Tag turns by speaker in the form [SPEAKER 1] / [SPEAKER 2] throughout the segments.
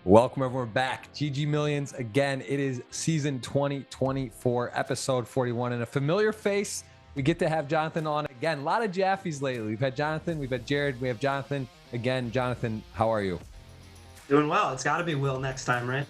[SPEAKER 1] Welcome everyone back. GG Millions again. It is season 2024, episode 41, and a familiar face. We get to have Jonathan on again. A lot of Jaffes lately. We've had Jonathan, we've had Jared, we have Jonathan again. Jonathan, how are you?
[SPEAKER 2] Doing well. It's got to be Will next time, right?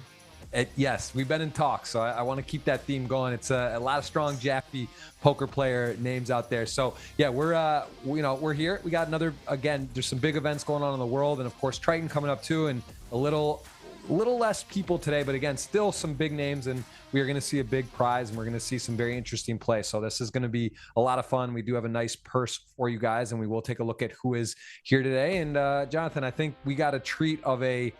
[SPEAKER 1] Yes, we've been in talks, so I want to keep that theme going. It's a lot of strong Jaffe poker player names out there. So yeah, we're here. We got another, again, there's some big events going on in the world, and of course Triton coming up too, and a little less people today, but again, still some big names, and we are going to see a big prize, and we're going to see some very interesting play. So this is going to be a lot of fun. We do have a nice purse for you guys, and we will take a look at who is here today. And Jonathan, I think we got a treat of a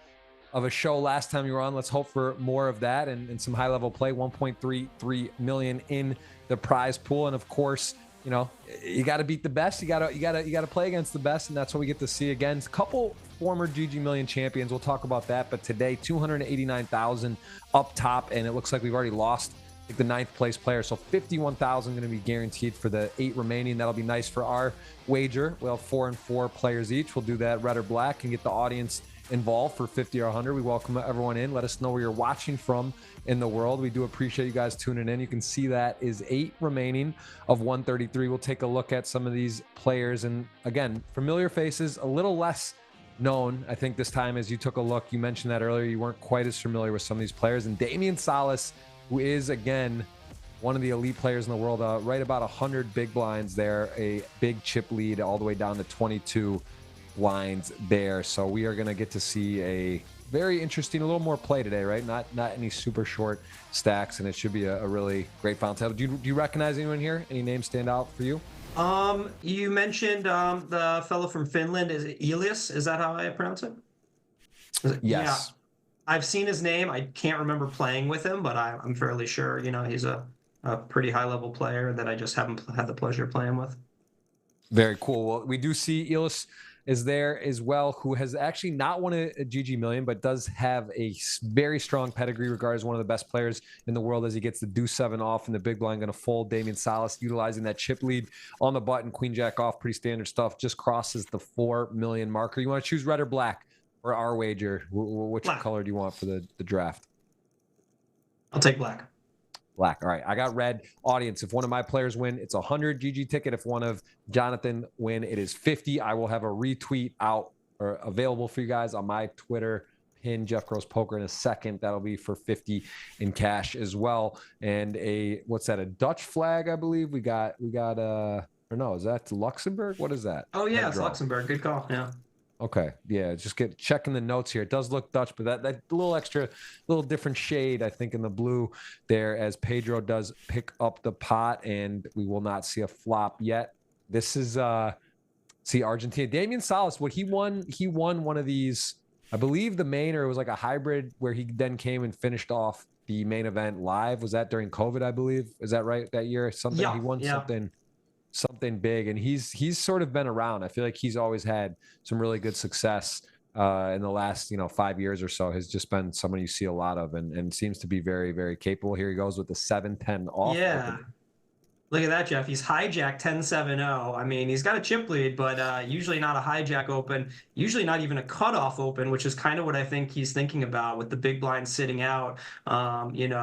[SPEAKER 1] show last time you were on. Let's hope for more of that and some high level play. 1.33 million in the prize pool, and of course, you know, you got to beat the best. You got to play against the best, and that's what we get to see again. A couple former GG Million champions. We'll talk about that, but today 289,000 up top, and it looks like we've already lost the 9th place player, so 51,000 going to be guaranteed for the 8 remaining. That'll be nice for our wager. We'll have 4 and 4 players each. We'll do that red or black and get the audience involved for 50 or 100. We welcome everyone in. Let us know where you're watching from in the world. We do appreciate you guys tuning in. You can see that is 8 remaining of 133. We'll take a look at some of these players, and again, familiar faces, a little less known. I think this time, as you took a look, you mentioned that earlier, you weren't quite as familiar with some of these players. And Damian, who is again one of the elite players in the world, right about 100 big blinds there, a big chip lead all the way down to 22 lines there. So we are going to get to see a very interesting, a little more play today, right? Not any super short stacks, and it should be a really great final table. Do you recognize anyone here? Any names stand out for you?
[SPEAKER 2] You mentioned the fellow from Finland. Is it Elias? Is that how I pronounce it?
[SPEAKER 1] Yes.
[SPEAKER 2] Yeah. I've seen his name. I can't remember playing with him, but I'm fairly sure, you know, he's a pretty high level player that I just haven't had the pleasure of playing with.
[SPEAKER 1] Very cool. Well, we do see Elias is there as well, who has actually not won a GG Million, but does have a very strong pedigree, regarded as one of the best players in the world, as he gets the deuce 7 off in the big blind, going to fold. Damian utilizing that chip lead on the button, queen jack off, pretty standard stuff, just crosses the 4 million marker. You want to choose red or black for our wager? Which
[SPEAKER 2] Black.
[SPEAKER 1] color do you want for the draft?
[SPEAKER 2] I'll take black.
[SPEAKER 1] Black. All right, I got red. Audience, if one of my players win, it's a 100 GG ticket. If one of Jonathan win, it is 50. I will have a retweet out or available for you guys on my Twitter, pin Jeff Gross Poker, in a second. That'll be for 50 in cash as well. And what's that? A Dutch flag, I believe. We got or no, is that Luxembourg? What is that?
[SPEAKER 2] Oh yeah, it's Luxembourg. Good call. Yeah.
[SPEAKER 1] Okay, yeah, just checking the notes here. It does look Dutch, but that little different shade, I think, in the blue there, as Pedro does pick up the pot, and we will not see a flop yet. This is see Argentina. Damian what he won one of these, I believe the main, or it was like a hybrid where he then came and finished off the main event live. Was that during COVID, I believe? Is that right? That year, something he won something big, and he's sort of been around. I feel like he's always had some really good success in the last 5 years or so. Has just been someone you see a lot of, and seems to be very, very capable. Here he goes with the 7-10 off.
[SPEAKER 2] Yeah. Look at that, Jeff. He's hijacked 10-7-0. I mean, he's got a chip lead, but usually not a hijack open, usually not even a cutoff open, which is kind of what I think he's thinking about with the big blind sitting out.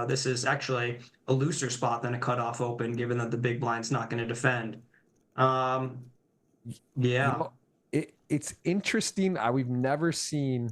[SPEAKER 2] This is actually a looser spot than a cutoff open, given that the big blind's not going to defend. Yeah.
[SPEAKER 1] It's interesting. We've never seen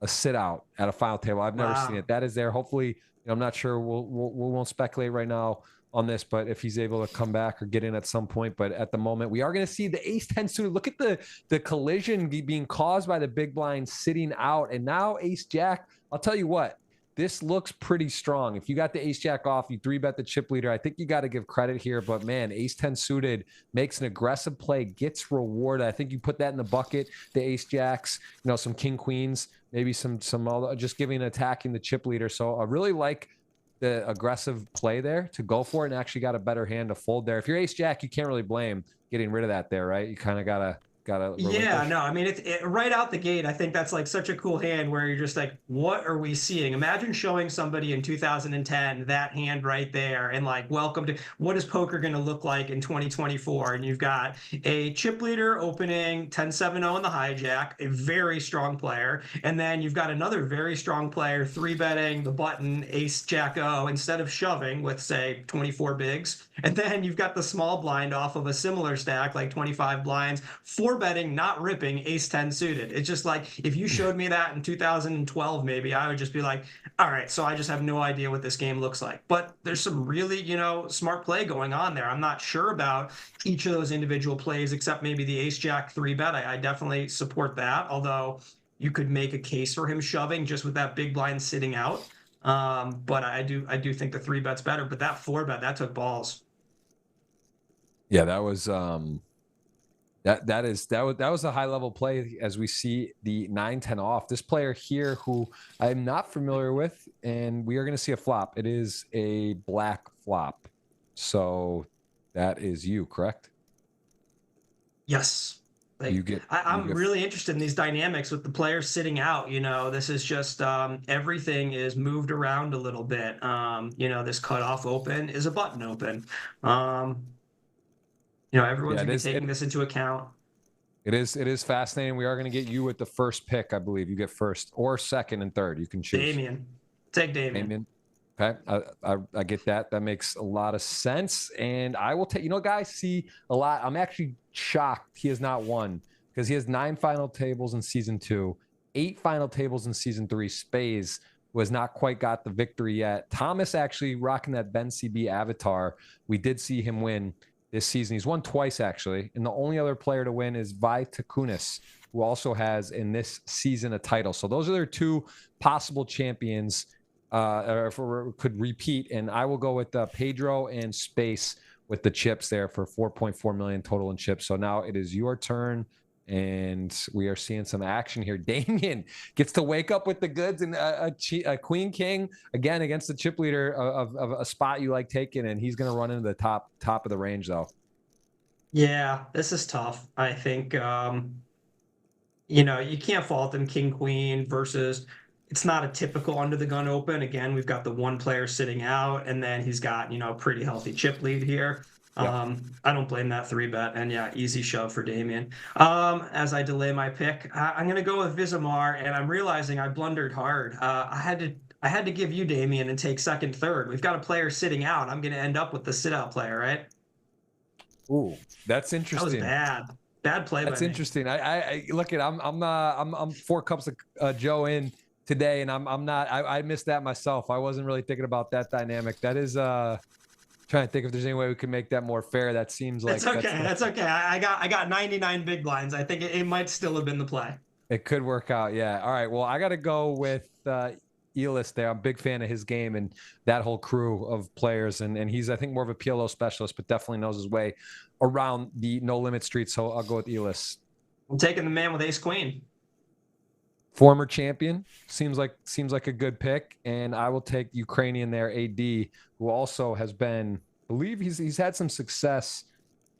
[SPEAKER 1] a sit out at a final table. I've never seen it. That is there. Hopefully, I'm not sure. We won't speculate right now on this, but if he's able to come back or get in at some point. But at the moment, we are going to see the ace 10 suited. Look at the collision being caused by the big blind sitting out, and now ace jack. I'll tell you what, this looks pretty strong. If you got the ace jack off, you 3-bet the chip leader. I think you got to give credit here, but man, ace 10 suited makes an aggressive play, gets rewarded. I think you put that in the bucket, the ace jacks, some king queens, maybe some just attacking the chip leader. So I really like the aggressive play there to go for it, and actually got a better hand to fold there. If you're ace jack, you can't really blame getting rid of that there, right? You kind of got to
[SPEAKER 2] Yeah,
[SPEAKER 1] relinquish?
[SPEAKER 2] no, I mean, right out the gate, I think that's like such a cool hand where you're just like, what are we seeing? Imagine showing somebody in 2010 that hand right there and like, welcome to what is poker going to look like in 2024? And you've got a chip leader opening 10-7-0 in the hijack, a very strong player. And then you've got another very strong player three betting the button ace jack O instead of shoving with, say, 24 bigs. And then you've got the small blind off of a similar stack, like 25 blinds, four betting, not ripping ace 10 suited. It's just like, if you showed me that in 2012, maybe I would just be like, all right, so I just have no idea what this game looks like. But there's some really, smart play going on there. I'm not sure about each of those individual plays, except maybe the ace jack three bet. I definitely support that. Although you could make a case for him shoving just with that big blind sitting out. But I do think the three bet's better. But that four bet, that took balls.
[SPEAKER 1] Yeah, that was that was a high level play as we see the 9-10 off. This player here who I'm not familiar with, and we are going to see a flop. It is a black flop. So that is you, correct?
[SPEAKER 2] Yes. Like I'm really interested in these dynamics with the players sitting out. This is just everything is moved around a little bit. This cutoff open is a button open. Everyone's gonna be taking this into account.
[SPEAKER 1] It is fascinating. We are going to get you with the first pick, I believe. You get first or second and third. You can choose.
[SPEAKER 2] Damian. Take Damian.
[SPEAKER 1] Okay, I get that. That makes a lot of sense. And I will take, guys see a lot. I'm actually shocked he has not won because he has 9 final tables in season 2, 8 final tables in season 3. Spays was not quite got the victory yet. Thomas actually rocking that Ben CB avatar. We did see him win this season. He's won twice, actually. And the only other player to win is Vi Takunis, who also has in this season a title. So those are their 2 possible champions could repeat. And I will go with Pedro and Space with the chips there for 4.4 million total in chips. So now it is your turn. And we are seeing some action here. Damian gets to wake up with the goods and a queen king again against the chip leader of a spot you like taking, and he's going to run into the top of the range though.
[SPEAKER 2] Yeah, this is tough. I think you can't fault him king queen versus. It's not a typical under the gun open. Again, we've got the one player sitting out, and then he's got a pretty healthy chip lead here. I don't blame that 3 bet, and yeah, easy shove for Damian. As I delay my pick, I'm going to go with Vizamar, and I'm realizing I blundered hard. I had to give you Damian and take second, third. We've got a player sitting out. I'm going to end up with the sit out player, right?
[SPEAKER 1] Ooh, that's interesting.
[SPEAKER 2] That was bad play.
[SPEAKER 1] That's interesting. I look at I'm 4 cups of Joe in today, and I missed that myself. I wasn't really thinking about that dynamic. That is trying to think if there's any way we can make that more fair. That seems like
[SPEAKER 2] that's okay. I got 99 big blinds. I think it might still have been the play.
[SPEAKER 1] It could work out. Yeah. All right. Well, I got to go with Elis there. I'm a big fan of his game and that whole crew of players. And he's, I think, more of a PLO specialist, but definitely knows his way around the no limit street. So I'll go with Elis.
[SPEAKER 2] I'm taking the man with ace queen.
[SPEAKER 1] Former champion, seems like a good pick, and I will take Ukrainian there, AD, who also has been, I believe he's had some success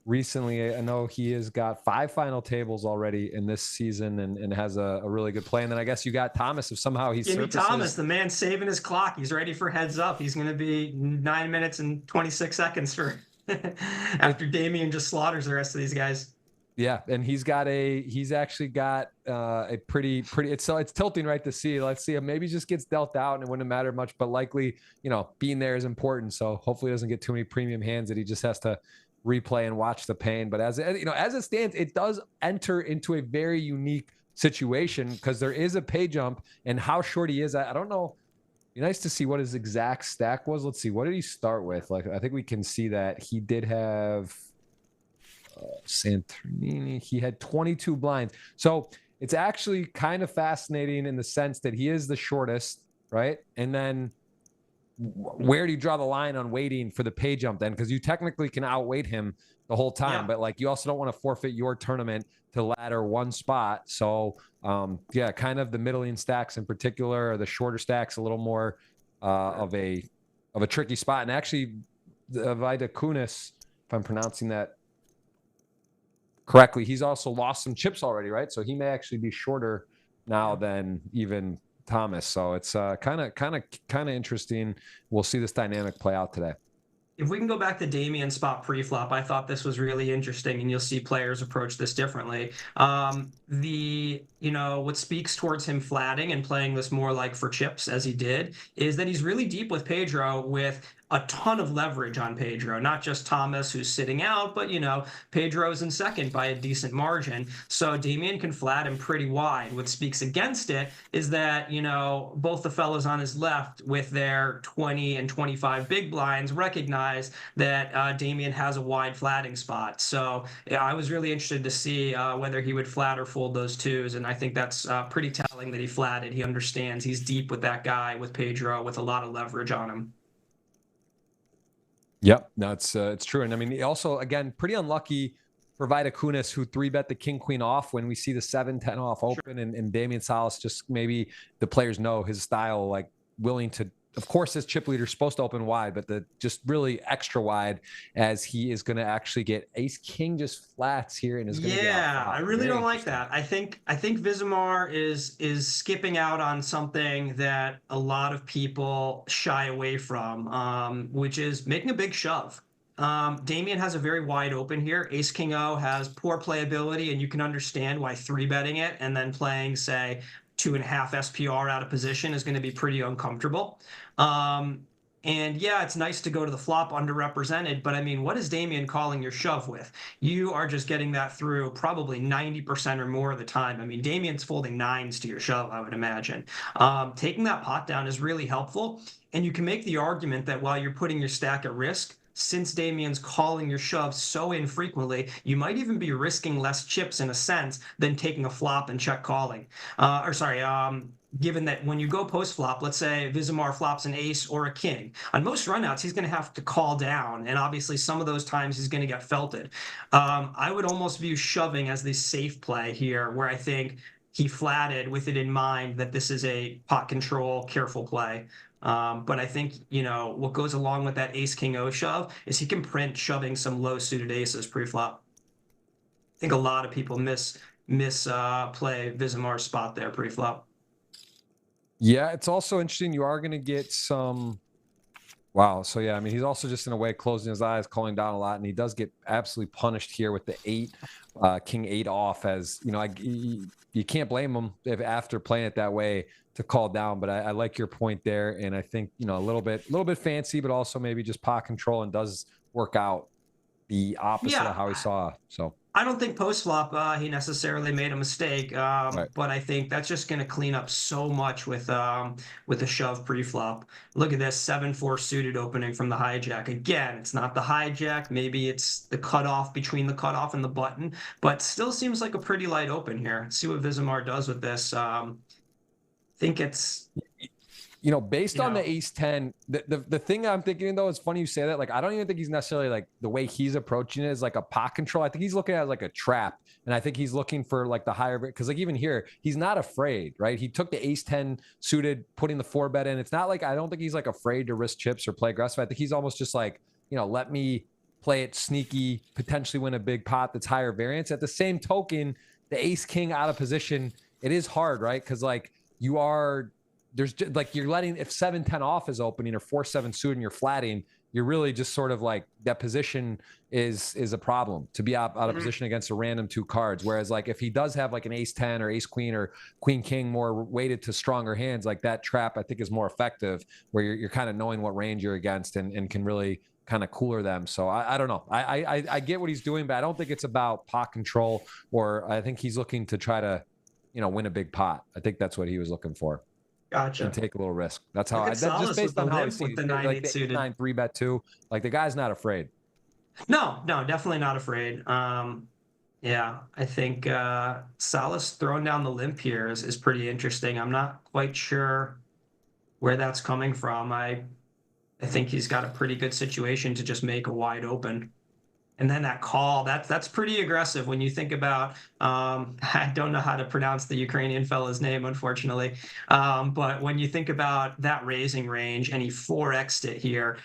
[SPEAKER 1] recently. I know he has got 5 final tables already in this season and has a really good play. And then I guess you got Thomas, if somehow he surfaces.
[SPEAKER 2] Thomas, the man saving his clock. He's ready for heads up. He's going to be 9 minutes and 26 seconds for after Damian just slaughters the rest of these guys.
[SPEAKER 1] Yeah, and he's actually got a pretty it's tilting right to see. Let's see, maybe he just gets dealt out and it wouldn't matter much, but likely, being there is important. So hopefully he doesn't get too many premium hands that he just has to replay and watch the pain. But as it stands, it does enter into a very unique situation because there is a pay jump, and how short he is, I don't know. Be nice to see what his exact stack was. Let's see, what did he start with? Like, I think we can see that he did have Santorini. He had 22 blinds. So it's actually kind of fascinating in the sense that he is the shortest, right? And then where do you draw the line on waiting for the pay jump then? Because you technically can outweight him the whole time, but like you also don't want to forfeit your tournament to ladder one spot. So kind of the middling stacks in particular, or the shorter stacks, a little more of a tricky spot. And actually, Vida Kunis, if I'm pronouncing that correctly. He's also lost some chips already, right? So he may actually be shorter now than even Thomas. So it's kind of interesting. We'll see this dynamic play out today.
[SPEAKER 2] If we can go back to Damian spot pre-flop, I thought this was really interesting, and you'll see players approach this differently. What speaks towards him flatting and playing this more like for chips as he did is that he's really deep with Pedro with a ton of leverage on Pedro, not just Thomas who's sitting out, but Pedro's in second by a decent margin. So Damian can flat him pretty wide. What speaks against it is that, both the fellows on his left with their 20 and 25 big blinds recognize that Damian has a wide flatting spot. So yeah, I was really interested to see whether he would flat or fold those twos. And I think that's pretty telling that he flatted. He understands he's deep with that guy, with Pedro, with a lot of leverage on him.
[SPEAKER 1] Yep, no, it's true. And I mean, also, again, pretty unlucky for Kunis, who 3-bet the king queen off when we see the 7-10 off open, and Damian Salas, just maybe the players know his style, like willing to, of course, his chip leader is supposed to open wide, but the just really extra wide, as he is going to actually get ace king just flats here and is going to get out.
[SPEAKER 2] I really don't like that. I think Vizimar is skipping out on something that a lot of people shy away from, which is making a big shove. Damian has a very wide open here. Ace King O has poor playability, and you can understand why 3-betting it and then playing, say, 2.5 SPR out of position is going to be pretty uncomfortable. And yeah, it's nice to go to the flop underrepresented, but I mean, what is Damian calling your shove with? You are just getting that through probably 90% or more of the time. I mean, Damian's folding nines to your shove, I would imagine. Taking that pot down is really helpful, and you can make the argument that while you're putting your stack at risk, since Damian's calling your shove so infrequently, you might even be risking less chips in a sense than taking a flop and check calling. Given that when you go post flop, let's say Vizimar flops an ace or a king, on most runouts, he's going to have to call down. And obviously, some of those times he's going to get felted. I would almost view shoving as the safe play here, where I think he flatted with it in mind that this is a pot control, careful play. But I think, what goes along with that ace king O shove is he can print shoving some low suited aces pre-flop. I think a lot of people play Vizimar's spot there pre-flop.
[SPEAKER 1] Yeah, it's also interesting. You are going to get some. Wow. So yeah, I mean, he's also just in a way closing his eyes, calling down a lot, and he does get absolutely punished here with the 8, king 8 off. As you can't blame him if after playing it that way to call down. But I like your point there, and I think a little bit fancy, but also maybe just pot control, and does work out the opposite of how he saw. So
[SPEAKER 2] I don't think post flop he necessarily made a mistake,
[SPEAKER 1] right.
[SPEAKER 2] but I think that's just going to clean up so much with the shove pre flop. Look at this 7-4 suited opening from the hijack. Again, it's not the hijack. Maybe it's the cutoff between the cutoff and the button, but still seems like a pretty light open here. Let's see what Vizimar does with this. I think it's.
[SPEAKER 1] Based on the ace 10, the thing I'm thinking though, it's funny you say that. Like, I don't even think he's necessarily like the way he's approaching it is like a pot control. I think he's looking at it like a trap, and I think he's looking for like the higher, because like even here, he's not afraid, right? He took the ace 10 suited, putting the 4-bet in. It's not like, I don't think he's like afraid to risk chips or play aggressive. I think he's almost just like, let me play it sneaky, potentially win a big pot that's higher variance. At the same token, the ace king out of position, it is hard, right? Because like there's just like, you're letting, if 7-10 off is opening or 4-7 suited and you're flatting, you're really just sort of like, that position is a problem to be out of position against a random 2 cards. Whereas like if he does have like an ace 10 or ace queen or queen king more weighted to stronger hands, like that trap I think is more effective, where you're kind of knowing what range you're against and can really kind of cooler them. So I don't know. I get what he's doing, but I don't think it's about pot control, or I think he's looking to try to, win a big pot. I think that's what he was looking for.
[SPEAKER 2] Gotcha.
[SPEAKER 1] And take a little risk. That's how just based on how he sees
[SPEAKER 2] the 9-8 suited.
[SPEAKER 1] 9 3-bet 2. Like the guy's not afraid.
[SPEAKER 2] No, definitely not afraid. Yeah, I think Salas throwing down the limp here is pretty interesting. I'm not quite sure where that's coming from. I think he's got a pretty good situation to just make a wide open. And then that call, that's pretty aggressive when you think about, I don't know how to pronounce the Ukrainian fella's name, unfortunately. But when you think about that raising range and he 4x'd it here,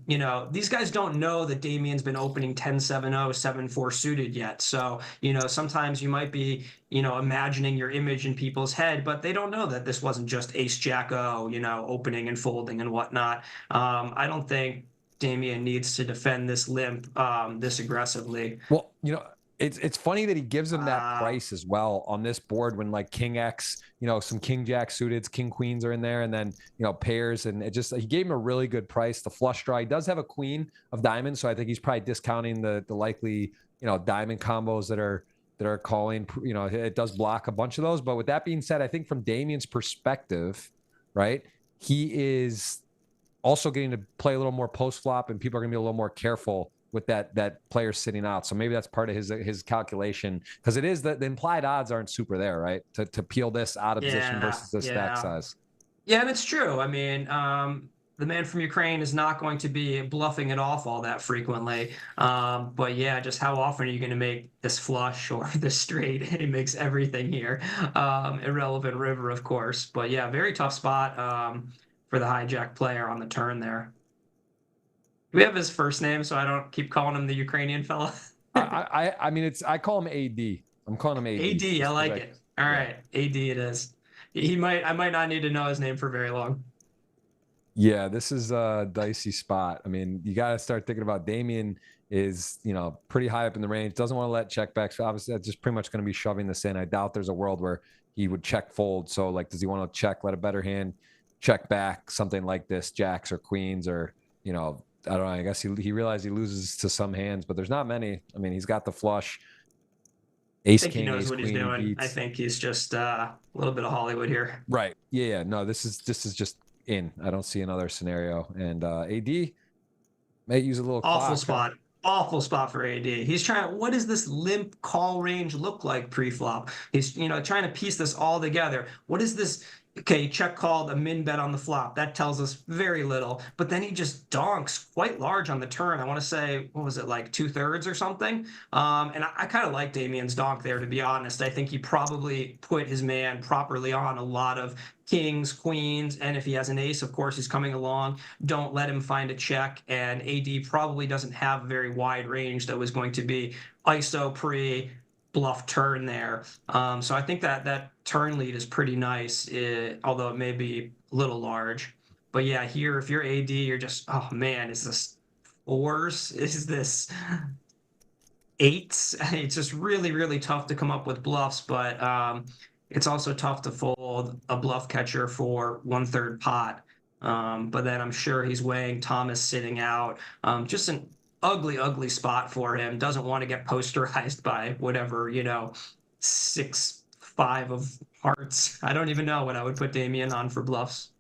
[SPEAKER 2] you know, these guys don't know that Damian's been opening 10-7-0, 7-4 suited yet. So, you know, sometimes you might be, you know, imagining your image in people's head, but they don't know that this wasn't just ace jack O, you know, opening and folding and whatnot. I don't think Damian needs to defend this limp this aggressively.
[SPEAKER 1] Well, you know, it's funny that he gives him that
[SPEAKER 2] Uh,
[SPEAKER 1] price as well on this board when like King X, you know, some King Jack suiteds, King Queens are in there, and then you know pairs, and it just he gave him a really good price. The flush draw, he does have a Queen of Diamonds, so I think he's probably discounting the likely you know diamond combos that are calling. You know, it does block a bunch of those. But with that being said, I think from Damian's perspective, right, he is also getting to play a little more post flop, and people are going to be a little more careful with that player sitting out. So maybe that's part of his calculation, because it is that the implied odds aren't super there, right? To peel this out of position versus the stack size.
[SPEAKER 2] Yeah, and it's true. I mean, the man from Ukraine is not going to be bluffing it off all that frequently. But yeah, just how often are you going to make this flush or this straight? It makes everything here. Irrelevant river, of course. But yeah, very tough spot for the hijack player on the turn there. Do we have his first name so I don't keep calling him the Ukrainian fella?
[SPEAKER 1] I mean, I call him AD. I'm calling him AD.
[SPEAKER 2] AD, I like it. All right, AD it is. I might not need to know his name for very long.
[SPEAKER 1] Yeah, this is a dicey spot. I mean, you got to start thinking about Damian is, you know, pretty high up in the range. Doesn't want to let checkbacks. Obviously, that's just pretty much going to be shoving this in. I doubt there's a world where he would check fold. So, like, does he want to check, let a better hand, check back, something like this, jacks or queens, or, you know, I don't know. I guess he realized he loses to some hands, but there's not many. I mean, he's got the flush. Ace,
[SPEAKER 2] I think
[SPEAKER 1] king,
[SPEAKER 2] he knows
[SPEAKER 1] ace,
[SPEAKER 2] what he's
[SPEAKER 1] queen, he
[SPEAKER 2] doing.
[SPEAKER 1] beats.
[SPEAKER 2] I think he's just a little bit of Hollywood here.
[SPEAKER 1] Right. Yeah. No, this is just in. I don't see another scenario. And AD may use a little
[SPEAKER 2] Awful
[SPEAKER 1] clock.
[SPEAKER 2] spot. Awful spot for AD. He's trying. What does this limp call range look like pre-flop? He's trying to piece this all together. What is this? Okay, check called a min bet on the flop. That tells us very little. But then he just donks quite large on the turn. I want to say, what was it, like 2/3 or something? And I kind of like Damian's donk there, to be honest. I think he probably put his man properly on a lot of kings, queens, and if he has an ace, of course, he's coming along. Don't let him find a check. And AD probably doesn't have a very wide range that was going to be ISO pre bluff turn there. So I think that turn lead is pretty nice, although it may be a little large. But yeah, here, if you're AD, you're just, oh man, is this fours? Is this eights? It's just really, really tough to come up with bluffs, but it's also tough to fold a bluff catcher for 1/3 pot. But then I'm sure he's weighing Thomas sitting out. Just an ugly, ugly spot for him. Doesn't want to get posterized by whatever, 6-5 of hearts. I don't even know what I would put Damian on for bluffs.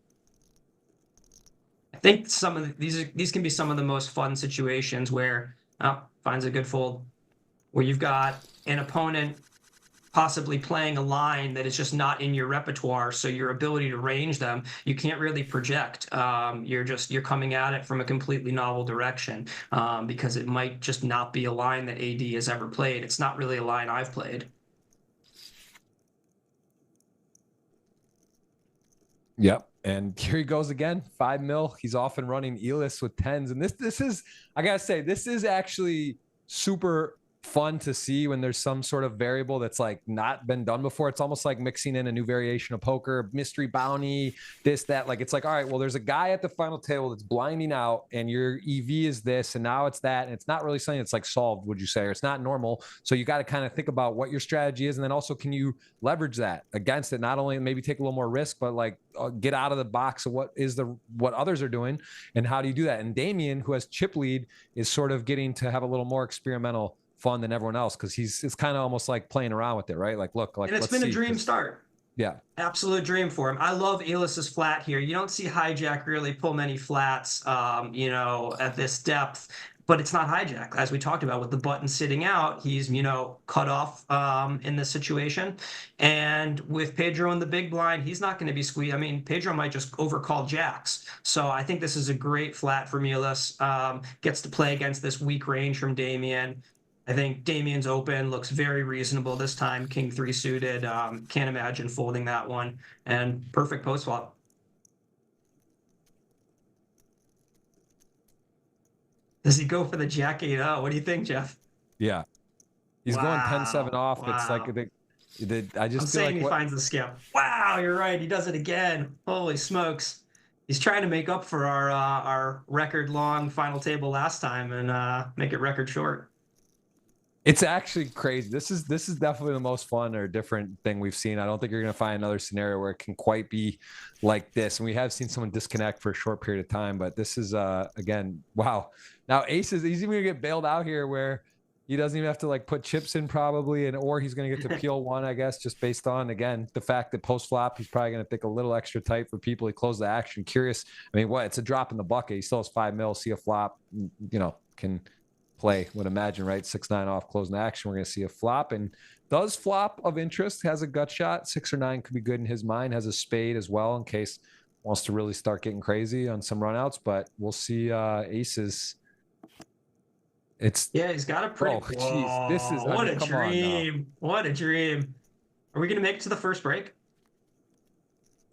[SPEAKER 2] I think some of these can be some of the most fun situations where finds a good fold, where you've got an opponent possibly playing a line that is just not in your repertoire, so your ability to range them, you can't really project. You're coming at it from a completely novel direction, because it might just not be a line that AD has ever played. It's not really a line I've played.
[SPEAKER 1] Yep. And here he goes again, 5 mil. He's off and running Elis with tens. And this is, I gotta say, this is actually super fun to see when there's some sort of variable that's like not been done before. It's almost like mixing in a new variation of poker, mystery bounty, this, that. Like, it's like, all right, well, there's a guy at the final table that's blinding out and your EV is this, and now it's that. And it's not really something that's like solved, would you say, or it's not normal. So you got to kind of think about what your strategy is. And then also, can you leverage that against it? Not only maybe take a little more risk, but like get out of the box of what others are doing. And how do you do that? And Damian, who has chip lead, is sort of getting to have a little more experimental fun than everyone else, because it's kind of almost like playing around with it, right? Like, look, like,
[SPEAKER 2] and it's been a dream start.
[SPEAKER 1] Yeah,
[SPEAKER 2] absolute dream for him. I love Elis's flat here. You don't see hijack really pull many flats, at this depth. but it's not hijack. As we talked about with the button sitting out, he's, cut off in this situation. And with Pedro in the big blind, he's not going to be squeezed. I mean, Pedro might just overcall jacks. So I think this is a great flat for Milas. Gets to play against this weak range from Damian. I think Damian's open, looks very reasonable this time. King 3 suited. Can't imagine folding that one. And perfect post flop. Does he go for the Jack 8-0? What do you think, Jeff?
[SPEAKER 1] Yeah. He's going 10-7 off.
[SPEAKER 2] Wow.
[SPEAKER 1] It's like I just
[SPEAKER 2] I'm
[SPEAKER 1] feel
[SPEAKER 2] saying
[SPEAKER 1] like
[SPEAKER 2] he finds the skip. Wow, you're right. He does it again. Holy smokes. He's trying to make up for our record long final table last time and make it record short.
[SPEAKER 1] it's actually crazy. This is definitely the most fun or different thing we've seen. I don't think you're going to find another scenario where it can quite be like this. And we have seen someone disconnect for a short period of time, but this is again, wow. Now aces, he's even going to get bailed out here where he doesn't even have to like put chips in probably, or he's going to get to peel one, I guess, just based on, again, the fact that post flop, he's probably going to think a little extra tight for people. He closed the action. Curious. I mean, what? It's a drop in the bucket. He still has 5 mil, see a flop, can play, would imagine, right? 6-9 off, closing the action. We're going to see a flop, and does flop of interest, has a gut shot. 6 or 9 could be good in his mind, has a spade as well in case wants to really start getting crazy on some runouts, but we'll see aces.
[SPEAKER 2] He's got a pretty.
[SPEAKER 1] Jeez, this is
[SPEAKER 2] what a dream! What a dream! Are we gonna make it to the first break?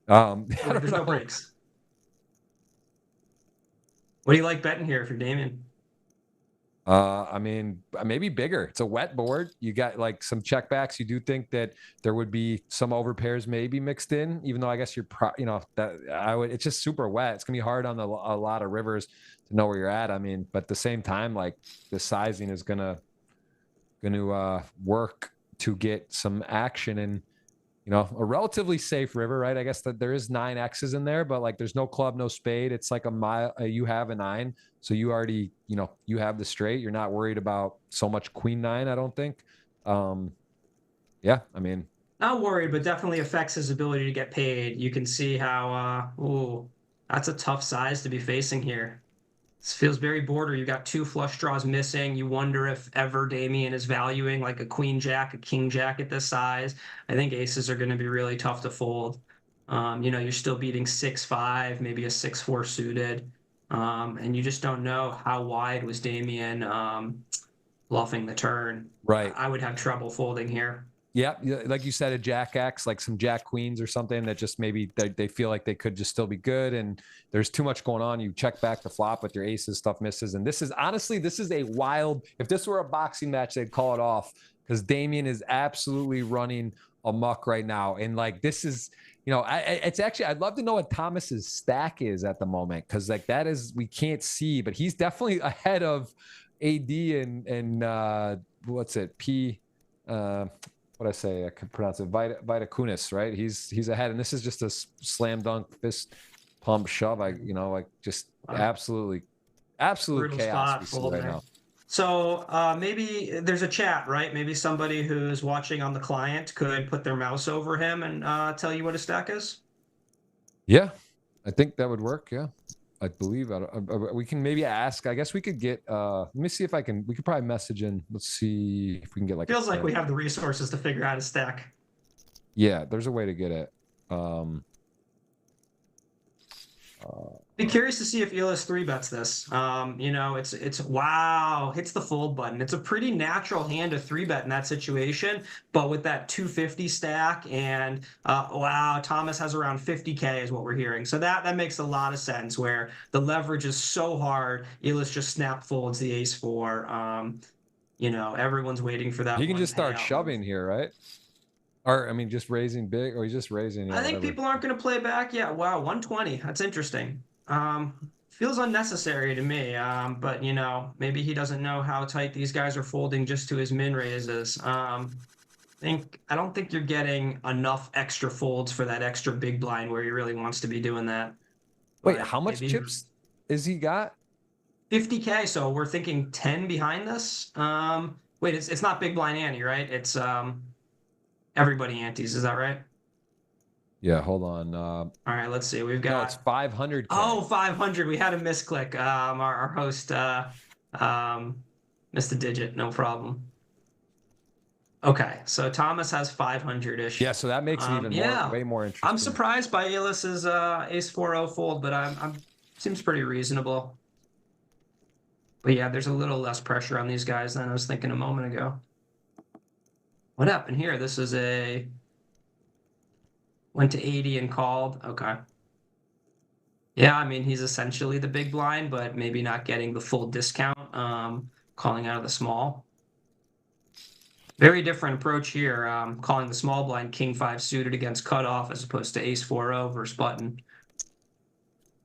[SPEAKER 2] There's no breaks. What do you like betting here for Damian?
[SPEAKER 1] I mean, maybe bigger. It's a wet board. You got like some checkbacks. You do think that there would be some overpairs maybe mixed in, even though I guess it's just super wet. It's gonna be hard on a lot of rivers to know where you're at. I mean, but at the same time, like the sizing is gonna work to get some action in, a relatively safe river, right? I guess that there is 9 X's in there, but like there's no club, no spade. It's like a mile. You have a 9, so you already, you have the straight. You're not worried about so much queen 9, I don't think. Yeah, I mean,
[SPEAKER 2] not worried, but definitely affects his ability to get paid. You can see how, that's a tough size to be facing here. This feels very border. You got 2 flush draws missing. You wonder if ever Damian is valuing like a queen jack, a king jack at this size. I think aces are going to be really tough to fold. You're still beating 6-5, maybe a 6-4 suited. And you just don't know how wide was Damian bluffing the turn.
[SPEAKER 1] right.
[SPEAKER 2] I would have trouble folding here.
[SPEAKER 1] Yeah, like you said, a jack X, like some jack queens or something that just maybe they feel like they could just still be good, and there's too much going on. You check back the flop with your aces, stuff misses, and this is a wild. If this were a boxing match, they'd call it off because Damian is absolutely running amok right now, and like this is, it's actually, I'd love to know what Thomas's stack is at the moment, because like that is, we can't see, but he's definitely ahead of AD and what's it, P. What I say, I could pronounce it, Vita Kunis, right? He's ahead, and this is just a slam dunk, fist pump shove. Just absolute
[SPEAKER 2] Brutal
[SPEAKER 1] chaos we see right
[SPEAKER 2] there.
[SPEAKER 1] now.
[SPEAKER 2] So maybe there's a chat, right? Maybe somebody who's watching on the client could put their mouse over him and tell you what his stack is.
[SPEAKER 1] Yeah, I think that would work. Yeah, I believe we can maybe ask. I guess we could get. Let me see if I can. We could probably message in. Let's see if we can get like.
[SPEAKER 2] Feels like we have the resources to figure out his stack.
[SPEAKER 1] Yeah, there's a way to get it.
[SPEAKER 2] Be curious to see if Elis 3-bets this. It's wow, hits the fold button. It's a pretty natural hand to 3-bet in that situation, but with that 250 stack and wow, Thomas has around 50K is what we're hearing. So that makes a lot of sense where the leverage is so hard. Elis just snap folds the ace 4. Everyone's waiting for that.
[SPEAKER 1] He can just start shoving here, right? Or, I mean, just raising big, or he's just raising.
[SPEAKER 2] I think people aren't going to play back. Yeah, wow, 120. That's interesting. Feels unnecessary to me, but, maybe he doesn't know how tight these guys are folding just to his min raises. I don't think you're getting enough extra folds for that extra big blind where he really wants to be doing that.
[SPEAKER 1] Wait, how much chips is he got?
[SPEAKER 2] 50K, so we're thinking 10 behind this. Wait, it's not big blind ante, right? It's everybody antes, is that right?
[SPEAKER 1] Yeah, hold on.
[SPEAKER 2] All right, let's see. We've got.
[SPEAKER 1] No, it's 500.
[SPEAKER 2] Oh, 500. We had a misclick. Our host Missed a digit, no problem. Okay, so Thomas has 500-ish.
[SPEAKER 1] Yeah, so that makes it even more,
[SPEAKER 2] Yeah,
[SPEAKER 1] way more
[SPEAKER 2] I'm
[SPEAKER 1] interesting.
[SPEAKER 2] surprised by Elis's ace 4-0 fold, but I'm seems pretty reasonable. But yeah, there's a little less pressure on these guys than I was thinking a moment ago. What happened here? This is a went to 80 and called. Okay. Yeah, I mean he's essentially the big blind, but maybe not getting the full discount. Calling out of the small. Very different approach here. Calling the small blind king 5 suited against cutoff as opposed to ace 4-0 versus button.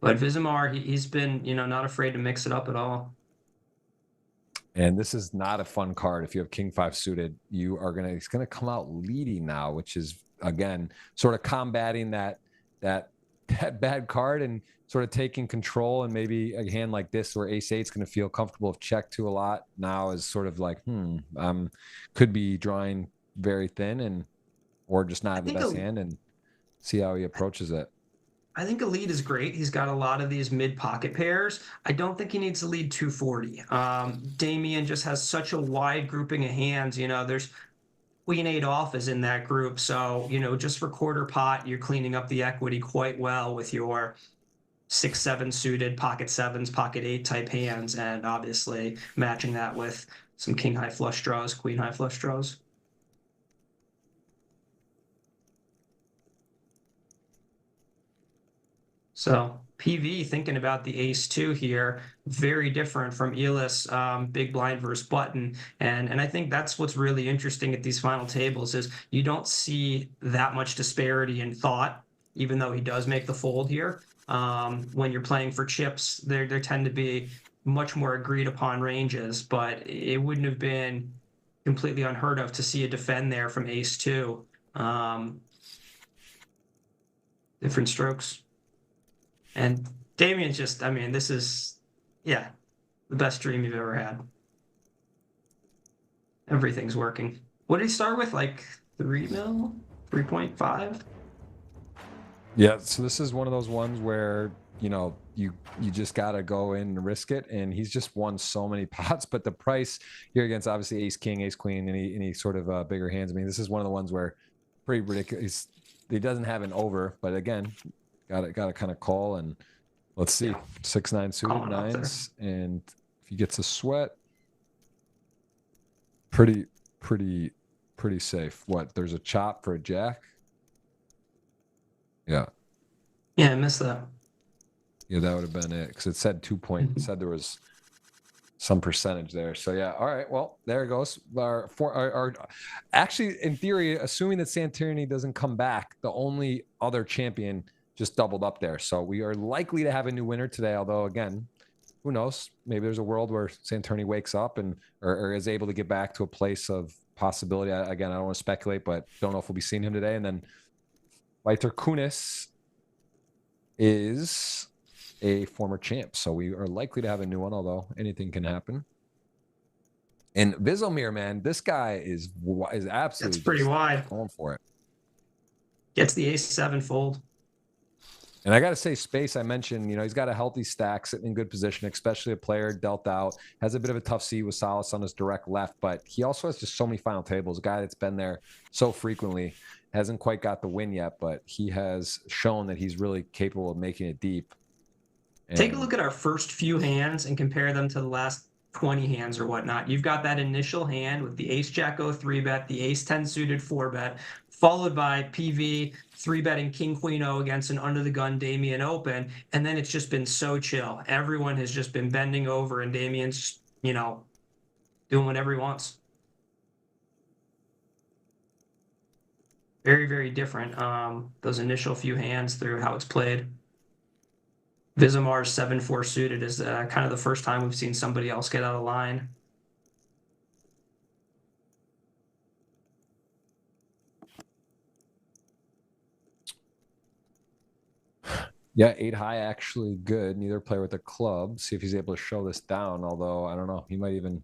[SPEAKER 2] But Vizimar, he's been, not afraid to mix it up at all.
[SPEAKER 1] And this is not a fun card. If you have king 5 suited, he's gonna come out leading now, which is again sort of combating that bad card and sort of taking control. And maybe a hand like this where ace 8's going to feel comfortable if check to a lot now is sort of like could be drawing very thin and or just not the best hand, and see how he approaches it.
[SPEAKER 2] I think a lead is great. He's got a lot of these mid pocket pairs. I don't think he needs to lead 240. Damian just has such a wide grouping of hands. There's queen 8 off is in that group. So, just for quarter pot, you're cleaning up the equity quite well with your 6-7 suited, pocket 7s, pocket 8 type hands, and obviously matching that with some king high flush draws, queen high flush draws. So PV thinking about the ace 2 here, very different from Elis, big blind versus button. And I think that's what's really interesting at these final tables is you don't see that much disparity in thought, even though he does make the fold here. When you're playing for chips, there tend to be much more agreed upon ranges, but it wouldn't have been completely unheard of to see a defend there from ace 2. Different strokes. And Damian's just, I mean, this is, yeah, the best dream you've ever had. Everything's working. What did he start with? Like 3 mil? 3.5?
[SPEAKER 1] Yeah, so this is one of those ones where, you just got to go in and risk it. And he's just won so many pots, but the price here against obviously ace, king, ace, queen, any sort of bigger hands. I mean, this is one of the ones where pretty ridiculous. He doesn't have an over, but again, got to kind of call. And let's see, 6-9 suited nines, and if he gets a sweat, pretty safe. What, there's a chop for a jack? Yeah,
[SPEAKER 2] I missed that.
[SPEAKER 1] Yeah, that would have been it, because it said 2 point. It said there was some percentage there. So yeah, all right. Well, there it goes. Our actually, in theory, assuming that Santorini doesn't come back, the only other champion just doubled up there. So we are likely to have a new winner today. Although again, who knows? Maybe there's a world where Santorini wakes up and or is able to get back to a place of possibility. Again, I don't want to speculate, but don't know if we'll be seeing him today. And then Walter Kunis is a former champ, so we are likely to have a new one, although anything can happen. And Vizimar, man, this guy is absolutely,
[SPEAKER 2] that's pretty wide,
[SPEAKER 1] going for it.
[SPEAKER 2] Gets the ace 7 fold.
[SPEAKER 1] And I got to say, Space, I mentioned, he's got a healthy stack, sitting in good position, especially a player dealt out, has a bit of a tough seat with Solace on his direct left, but he also has just so many final tables. A guy that's been there so frequently, hasn't quite got the win yet, but he has shown that he's really capable of making it deep.
[SPEAKER 2] And take a look at our first few hands and compare them to the last 20 hands or whatnot. You've got that initial hand with the ace jack 3 bet, the ace 10 suited 4 bet, followed by PV 3 betting king queen O against an under the gun Damian open, and then it's just been so chill. Everyone has just been bending over, and Damian's doing whatever he wants. Very, very different. Those initial few hands through how it's played. Vizimar's 7-4 suited is kind of the first time we've seen somebody else get out of line.
[SPEAKER 1] Yeah, 8 high actually good. Neither player with a club. See if he's able to show this down. Although I don't know, he might even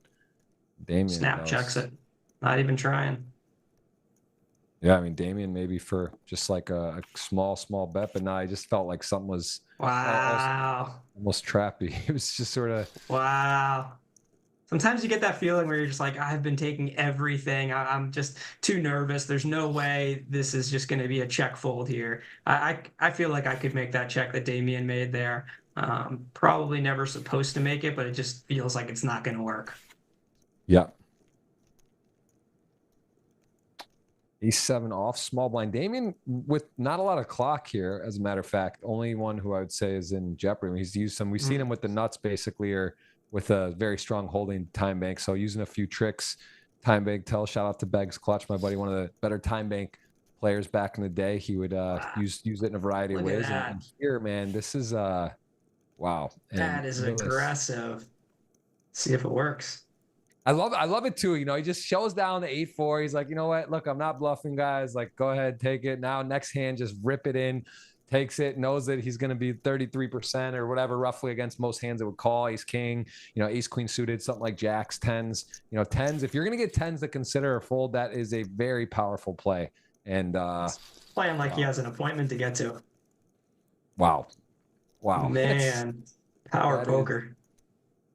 [SPEAKER 1] Damian
[SPEAKER 2] snap checks it. Not even trying.
[SPEAKER 1] Yeah, I mean Damian maybe for just like a small bet, but now I just felt like something was
[SPEAKER 2] wow
[SPEAKER 1] almost trappy. It was just sort of
[SPEAKER 2] wow. Sometimes you get that feeling where you're just like, I've been taking everything. I'm just too nervous. There's no way this is just going to be a check fold here. I feel like I could make that check that Damian made there. Probably never supposed to make it, but it just feels like it's not going to work.
[SPEAKER 1] Yeah. Ace-7 off, small blind. Damian with not a lot of clock here, as a matter of fact. Only one who I would say is in jeopardy. He's used some. We've seen him with the nuts basically, or with a very strong holding time bank. So using a few tricks, time bank tell. Shout out to Beggs Clutch, my buddy, one of the better time bank players back in the day. He would use it in a variety of ways. And here, man, this is wow. And
[SPEAKER 2] that is aggressive. See if it works.
[SPEAKER 1] I love it too. You know, he just shows down the 8-4. He's like, you know what? Look, I'm not bluffing, guys. Like, go ahead, take it. Now, next hand, just rip it in, takes it, knows that he's going to be 33% or whatever, roughly against most hands that would call. Ace king, you know, ace queen suited, something like jacks, tens. You know, tens. If you're going to get tens to consider a fold, that is a very powerful play. And
[SPEAKER 2] playing like he has an appointment to get to.
[SPEAKER 1] Wow,
[SPEAKER 2] man, power poker.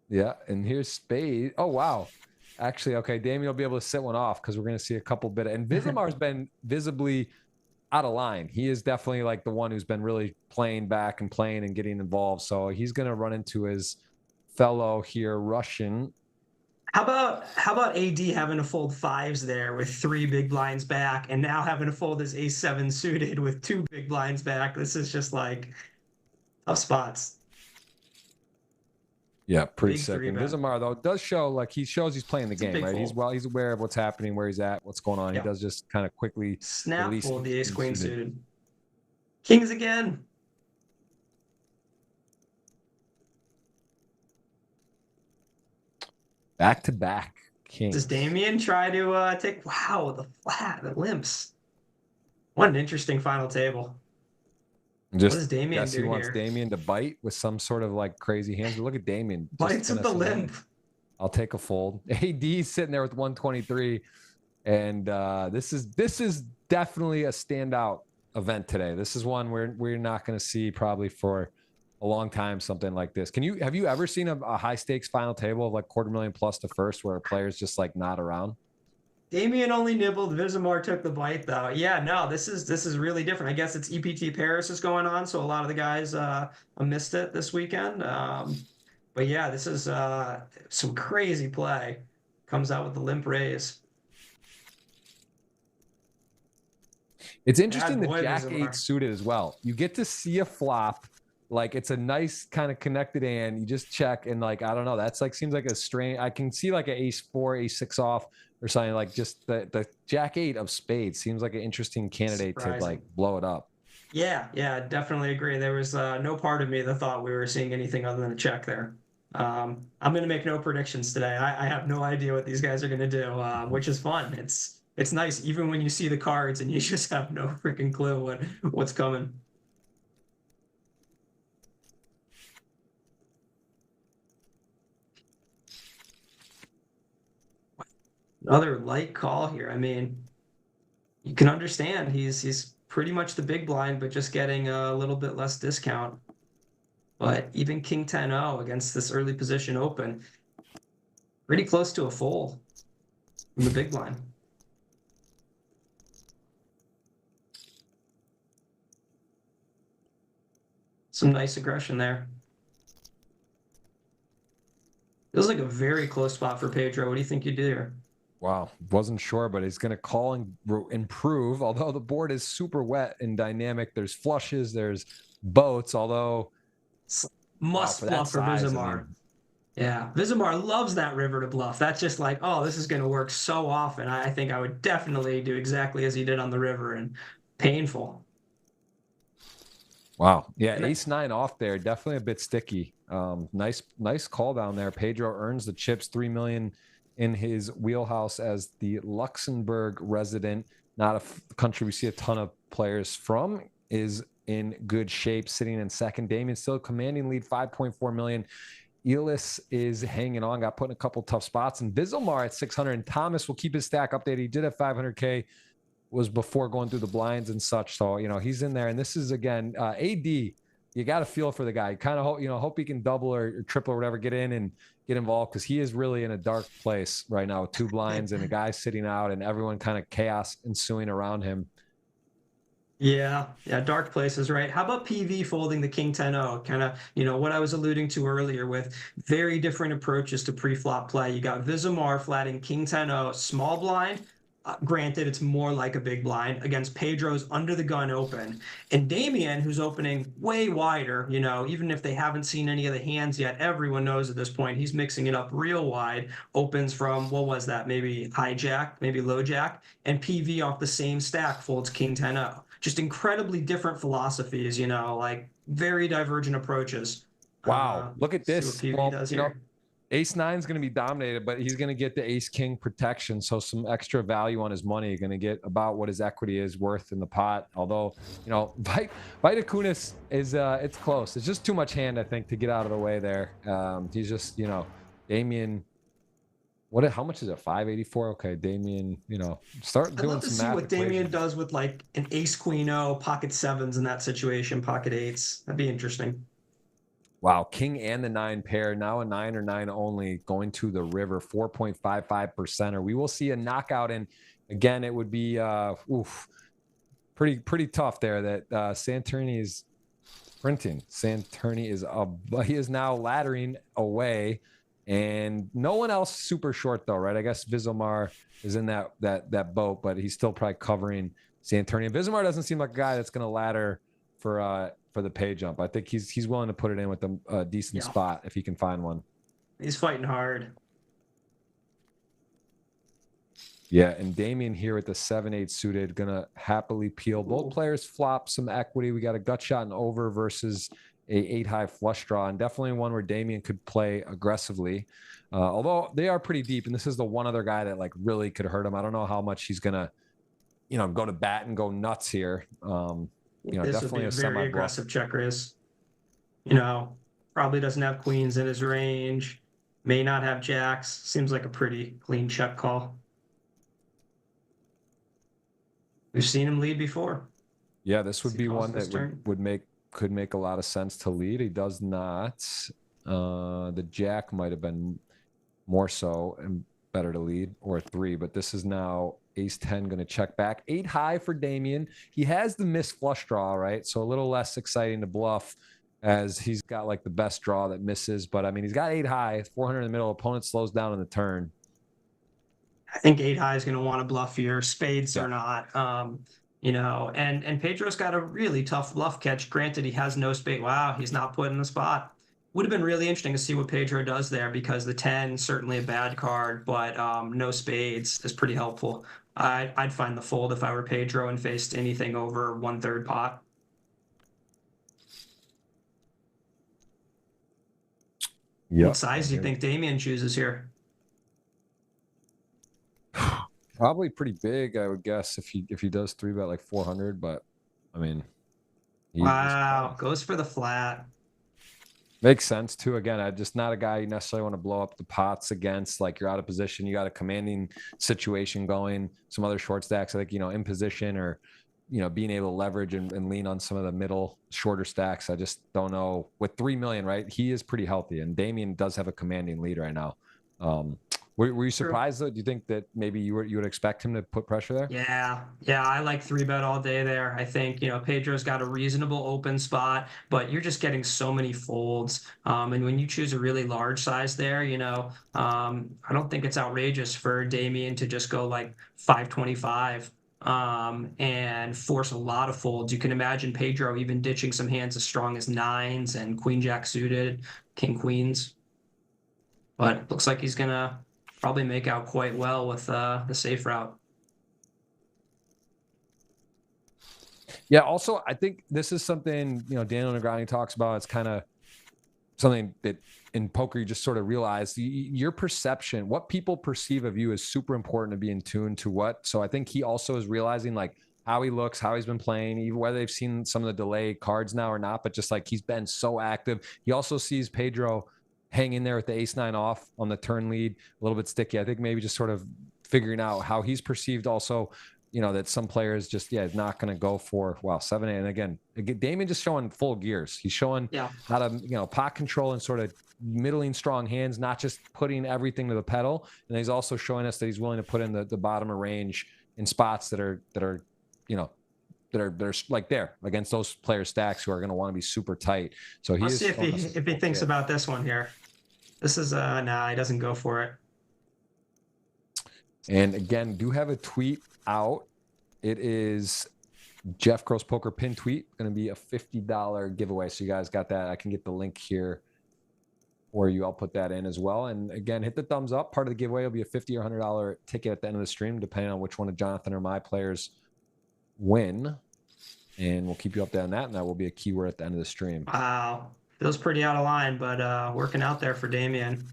[SPEAKER 1] Yeah, and here's spade. Oh, wow. Actually, okay, Damian will be able to sit one off because we're going to see a couple bit. And Vizimar's been visibly out of line. He is definitely like the one who's been really playing back and playing and getting involved. So he's going to run into his fellow here, Russian.
[SPEAKER 2] How about AD having to fold fives there with 3 big blinds back, and now having to fold his ace-7 suited with 2 big blinds back? This is just like tough spots.
[SPEAKER 1] Yeah, pretty sick. And Vizimar, though, does show, like, he shows he's playing the game, right?
[SPEAKER 2] Fold.
[SPEAKER 1] He's aware of what's happening, where he's at, what's going on. Yep. He does just kind of quickly
[SPEAKER 2] snap fold the ace-queen suited. Kings again.
[SPEAKER 1] Back-to-back kings.
[SPEAKER 2] Does Damian try to take... Wow, the flat, the limps. What an interesting final table.
[SPEAKER 1] Just
[SPEAKER 2] what does Damian do
[SPEAKER 1] he wants
[SPEAKER 2] here?
[SPEAKER 1] Damian to bite with some sort of like crazy hands. But look at Damian.
[SPEAKER 2] Bites with the limp.
[SPEAKER 1] I'll take a fold. AD's sitting there with 123. And this is definitely a standout event today. This is one where we're not going to see probably for a long time something like this. Have you ever seen a high stakes final table of like $250,000 plus to first where a player's just like not around?
[SPEAKER 2] Damian only nibbled. Vizimar took the bite, though. Yeah, no, this is really different. I guess it's EPT Paris is going on, so a lot of the guys missed it this weekend. But yeah, this is some crazy play. Comes out with the limp raise.
[SPEAKER 1] It's interesting that Jack-8 suited as well. You get to see a flop. Like, it's a nice kind of connected hand. You just check and, like, I don't know. That's like, seems like a strange. I can see like an ace-4, ace-6 off or something. Like, just the Jack-8 of spades seems like an interesting candidate to like blow it up.
[SPEAKER 2] Yeah, definitely agree. There was no part of me that thought we were seeing anything other than a check there. I'm going to make no predictions today. I have no idea what these guys are going to do, which is fun. It's nice, even when you see the cards and you just have no freaking clue what's coming. Another light call here. I mean, you can understand he's pretty much the big blind, but just getting a little bit less discount. But even King 10-0 against this early position open, pretty close to a fold from the big blind. Some nice aggression there. Feels like a very close spot for Pedro. What do you think you do here?
[SPEAKER 1] Wow, wasn't sure, but he's going to call and improve. Although the board is super wet and dynamic, there's flushes, there's boats. Although
[SPEAKER 2] must bluff for Vizimar. I mean, yeah, Vizimar loves that river to bluff. That's just like, oh, this is going to work so often. I think I would definitely do exactly as he did on the river, and painful.
[SPEAKER 1] Wow, yeah, ace-9 off there, definitely a bit sticky. Nice call down there. Pedro earns the chips, $3 million. In his wheelhouse as the Luxembourg resident, not a country we see a ton of players from, is in good shape, sitting in second. Damian still commanding lead, 5.4 million. Elis is hanging on, got put in a couple tough spots. And Vizimar at 600. And Thomas will keep his stack updated. He did have 500K, was before going through the blinds and such. So, you know, he's in there. And this is, again, AD you got to feel for the guy. Kind of hope, hope he can double or triple or whatever, get in and get involved, because he is really in a dark place right now with 2 blinds and the guy sitting out and everyone kind of chaos ensuing around him.
[SPEAKER 2] Yeah, yeah, dark places, right? How about PV folding the King 10-0? Kind of, what I was alluding to earlier with very different approaches to pre-flop play. You got Vizamar flatting King 10-0, small blind. Granted, it's more like a big blind against Pedro's under the gun open. And Damian, who's opening way wider, even if they haven't seen any of the hands yet, everyone knows at this point he's mixing it up real wide. Opens from, what was that? Maybe hijack, maybe low jack, and PV off the same stack folds King 10-0. Just incredibly different philosophies, like very divergent approaches.
[SPEAKER 1] Wow. Look at
[SPEAKER 2] See what
[SPEAKER 1] this.
[SPEAKER 2] PV
[SPEAKER 1] Well,
[SPEAKER 2] does here.
[SPEAKER 1] Ace 9 is going to be dominated, but he's going to get the Ace King protection. So some extra value on his money. You're going to get about what his equity is worth in the pot. Although, Vita Kunis is, it's close. It's just too much hand, I think, to get out of the way there. He's just, Damian, how much is it? 584. Okay. Damian, start
[SPEAKER 2] I'd
[SPEAKER 1] doing
[SPEAKER 2] love to
[SPEAKER 1] some
[SPEAKER 2] see
[SPEAKER 1] math
[SPEAKER 2] what Damian
[SPEAKER 1] equations.
[SPEAKER 2] does with like an ace queen O, pocket sevens in that situation, pocket eights. That'd be interesting.
[SPEAKER 1] Wow, King and the 9 pair, now a 9 or 9 only, going to the river, 4.55%. Or we will see a knockout. And again, it would be pretty tough there that Santorini is sprinting. Santorini he is now laddering away, and no one else super short though, right? I guess Vizomar is in that boat, but he's still probably covering Santorini. And Vizomar doesn't seem like a guy that's going to ladder for the pay jump. I think he's willing to put it in with a decent spot if he can find one.
[SPEAKER 2] He's fighting hard.
[SPEAKER 1] Yeah, and Damian here with the 7-8 suited, gonna happily peel. Both players flop some equity. We got a gut shot and over versus a 8 high flush draw, and definitely one where Damian could play aggressively. Although they are pretty deep, and this is the one other guy that like really could hurt him. I don't know how much he's gonna, go to bat and go nuts here.
[SPEAKER 2] This
[SPEAKER 1] definitely
[SPEAKER 2] would be a very aggressive check raise. Probably doesn't have queens in his range. May not have jacks. Seems like a pretty clean check call. We've seen him lead before.
[SPEAKER 1] Yeah, this would be one that could make a lot of sense to lead. He does not. The jack might have been more so and better to lead, or 3, but this is now ace 10 going to check back. 8 high for Damian. He has the missed flush draw, right? So a little less exciting to bluff, as he's got like the best draw that misses. But I mean, he's got 8 high, 400 in the middle. Opponent slows down on the turn.
[SPEAKER 2] I think 8 high is going to want to bluff here, spades or not. And Pedro's got a really tough bluff catch. Granted, he has no spade. Wow, he's not put in the spot. Would have been really interesting to see what Pedro does there, because the 10 certainly a bad card, but no spades is pretty helpful. I'd find the fold if I were Pedro and faced anything over 1/3 pot. Yep. What size do you think Damian chooses here?
[SPEAKER 1] Probably pretty big, I would guess, if he does 3-bet like 400. But I mean,
[SPEAKER 2] wow, goes for the flat.
[SPEAKER 1] Makes sense too. Again, I'm just not a guy you necessarily want to blow up the pots against. Like, you're out of position, you got a commanding situation going. Some other short stacks, I think, in position, or being able to leverage and lean on some of the middle shorter stacks. I just don't know. With 3 million, right? He is pretty healthy, and Damian does have a commanding lead right now. Were you surprised though? Do you think that maybe you would expect him to put pressure there?
[SPEAKER 2] Yeah, I like 3-bet all day there. I think Pedro's got a reasonable open spot, but you're just getting so many folds. And when you choose a really large size there, I don't think it's outrageous for Damian to just go like 525 and force a lot of folds. You can imagine Pedro even ditching some hands as strong as 9s and queen jack suited, king queens. But it looks like he's gonna probably make out quite well with the safe route.
[SPEAKER 1] Yeah. Also, I think this is something Daniel Negreanu talks about. It's kind of something that in poker you just sort of realize your perception, what people perceive of you, is super important to be in tune to what. So I think he also is realizing like how he looks, how he's been playing, even whether they've seen some of the delay cards now or not. But just like he's been so active. He also sees Pedro hang in there with the ace 9 off on the turn lead, a little bit sticky. I think maybe just sort of figuring out how he's perceived also you know, that some players just, yeah, not going to go for, well, 7-8. And again, Damian just showing full gears. He's showing how to, you know, pot control and sort of middling strong hands, not just putting everything to the pedal. And he's also showing us that he's willing to put in the bottom of range in spots that are, you know, that are like there against those player stacks who are going to want to be super tight. So
[SPEAKER 2] Let's see if he thinks about this one here. This is nah, he doesn't go for it.
[SPEAKER 1] And again, do have a tweet out. It is Jeff Gross Poker pin tweet. Going to be a $50 giveaway. So you guys got that. I can get the link here for you. I'll put that in as well. And again, hit the thumbs up. Part of the giveaway will be a $50 or $100 ticket at the end of the stream, depending on which one of Jonathan or my players win. And we'll keep you updated on that. And that will be a keyword at the end of the stream.
[SPEAKER 2] Wow. Feels pretty out of line, but working out there for Damian.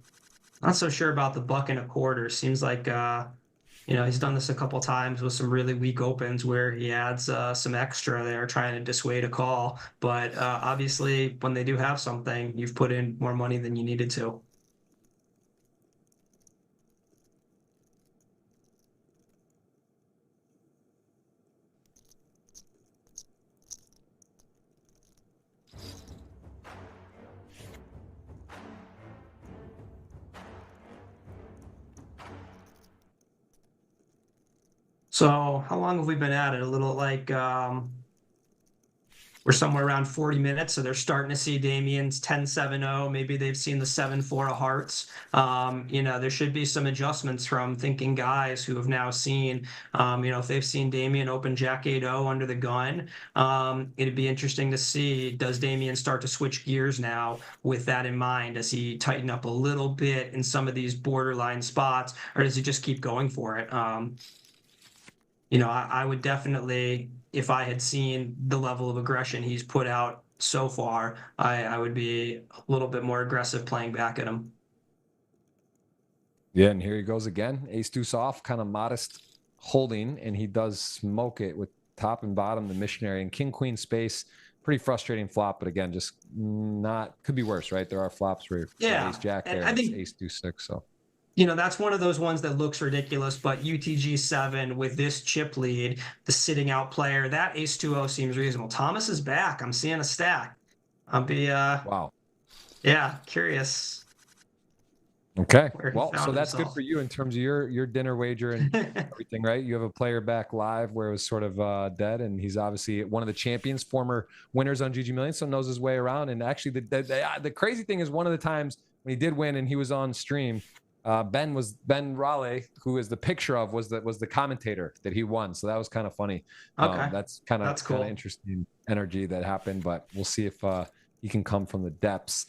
[SPEAKER 2] Not so sure about the $1.25. Seems like, you know, he's done this a couple times with some really weak opens where he adds some extra there trying to dissuade a call. But obviously, when they do have something, you've put in more money than you needed to. So how long have we been at it? A little like we're somewhere around 40 minutes. So they're starting to see Damian's 10-7-0. Maybe they've seen the 7-4 of hearts. You know, there should be some adjustments from thinking guys who have now seen, you know, if they've seen Damian open Jack 8-0 under the gun, it'd be interesting to see, does Damian start to switch gears now with that in mind? Does he tighten up a little bit in some of these borderline spots, or does he just keep going for it? You know, I would definitely, if I had seen the level of aggression he's put out so far, I would be a little bit more aggressive playing back at him.
[SPEAKER 1] Yeah, and here he goes again. Ace deuce off, kind of modest holding, and he does smoke it with top and bottom, the missionary and king queen space. Pretty frustrating flop, but again, just not, could be worse, right? There are flops where ace jack there, I think ace deuce 6. So
[SPEAKER 2] you know, that's one of those ones that looks ridiculous, but UTG 7 with this chip lead, the sitting out player, that ace 2-0 seems reasonable. Thomas is back. I'm seeing a stack. I'll be
[SPEAKER 1] wow.
[SPEAKER 2] Yeah, curious.
[SPEAKER 1] Okay. Well, so that's good for you in terms of your dinner wager and everything, right? You have a player back live where it was sort of dead, and he's obviously one of the champions, former winners on GGMillion, so knows his way around. And actually, the crazy thing is one of the times when he did win and he was on stream, Ben Raleigh, who is the picture of, was the commentator that he won. So that was kind of funny.
[SPEAKER 2] Okay.
[SPEAKER 1] That's kind of interesting energy that happened, but we'll see if he can come from the depths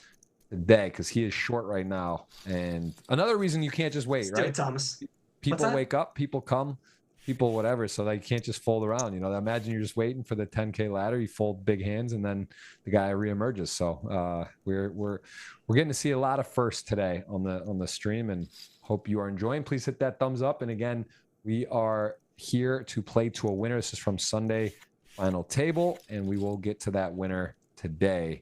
[SPEAKER 1] today, because he is short right now. And another reason you can't just wait, right?
[SPEAKER 2] Thomas.
[SPEAKER 1] People wake up, people come, people whatever, so that you can't just fold around. You know, imagine you're just waiting for the 10K ladder, you fold big hands, and then the guy reemerges. So we're getting to see a lot of firsts today on the stream, and hope you are enjoying. Please hit that thumbs up. And again, we are here to play to a winner. This is from Sunday Final Table, and we will get to that winner today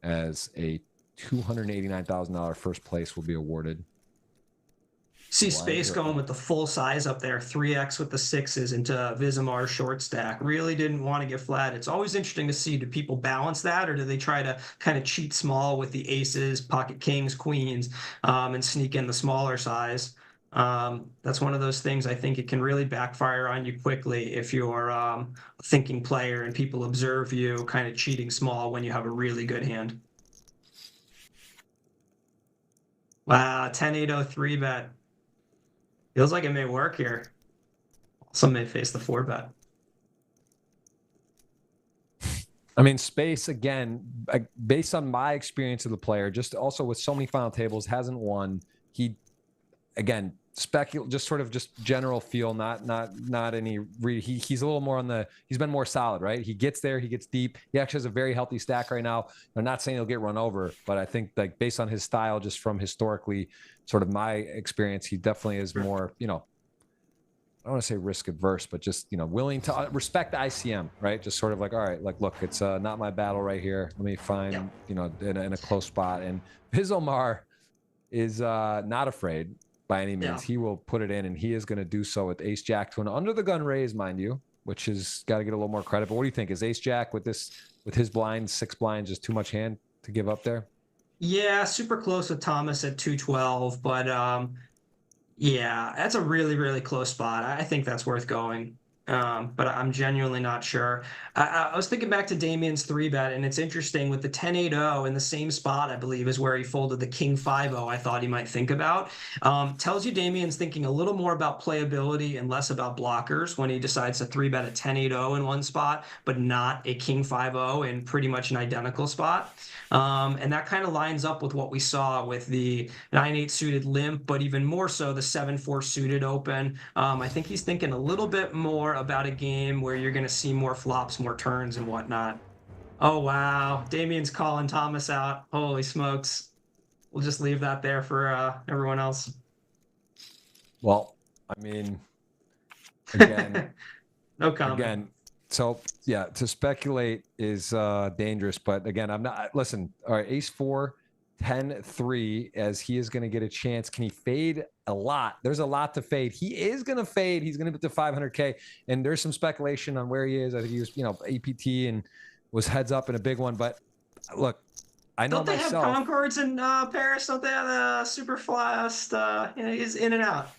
[SPEAKER 1] as a $289,000 first place will be awarded.
[SPEAKER 2] See Space going with the full size up there, 3x with the 6s into Vizimar's short stack. Really didn't want to get flat. It's always interesting to see, do people balance that, or do they try to kind of cheat small with the aces, pocket kings, queens, and sneak in the smaller size? That's one of those things I think it can really backfire on you quickly if you're a thinking player and people observe you kind of cheating small when you have a really good hand. Wow, 10-8-0 bet. Feels like it may work here. Some may face the 4-bet.
[SPEAKER 1] I mean, Space, again, based on my experience of the player, just also with so many final tables, hasn't won. He, again, just sort of just general feel, not any he's a little more on the, he's been more solid, right? He gets there, he gets deep. He actually has a very healthy stack right now. I'm not saying he'll get run over, but I think, like, based on his style, just from historically sort of my experience, he definitely is more, you know, I don't want to say risk adverse, but just, you know, willing to respect the ICM, right? Just sort of like, all right, like, look, it's not my battle right here. Let me find, you know, in a close spot. And Vizomar is not afraid. by any
[SPEAKER 2] Yeah.
[SPEAKER 1] means. He will put it in, and he is going to do so with ace jack to an under the gun raise, mind you, which is got to get a little more credit. But what do you think? Is ace jack with his blinds, 6 blinds, just too much hand to give up there?
[SPEAKER 2] Yeah, super close with Thomas at 212, but yeah, that's a really, really close spot. I think that's worth going. But I'm genuinely not sure. I was thinking back to Damian's 3-bet, and it's interesting with the 10-8-0 in the same spot, I believe, is where he folded the King 5-0 I thought he might think about. Tells you Damian's thinking a little more about playability and less about blockers when he decides to 3-bet a 10-8-0 in one spot, but not a King 5-0 in pretty much an identical spot. And that kind of lines up with what we saw with the 9-8 suited limp, but even more so the 7-4 suited open. I think he's thinking a little bit more about a game where you're going to see more flops, more turns, and whatnot. Oh, wow. Damian's calling Thomas out. Holy smokes. We'll just leave that there for everyone else.
[SPEAKER 1] Well, I mean, again,
[SPEAKER 2] no comment.
[SPEAKER 1] Again, so yeah, to speculate is dangerous, but again, I'm not. Listen, all right, ace 4, 10-3, as he is going to get a chance. Can he fade a lot? There's a lot to fade. He is going to fade. He's going to get to 500K, and there's some speculation on where he is. I think he was, APT and was heads up in a big one. But look, I know
[SPEAKER 2] Don't they
[SPEAKER 1] myself.
[SPEAKER 2] have Concords in Paris? Don't they have the super fast? He's in and out.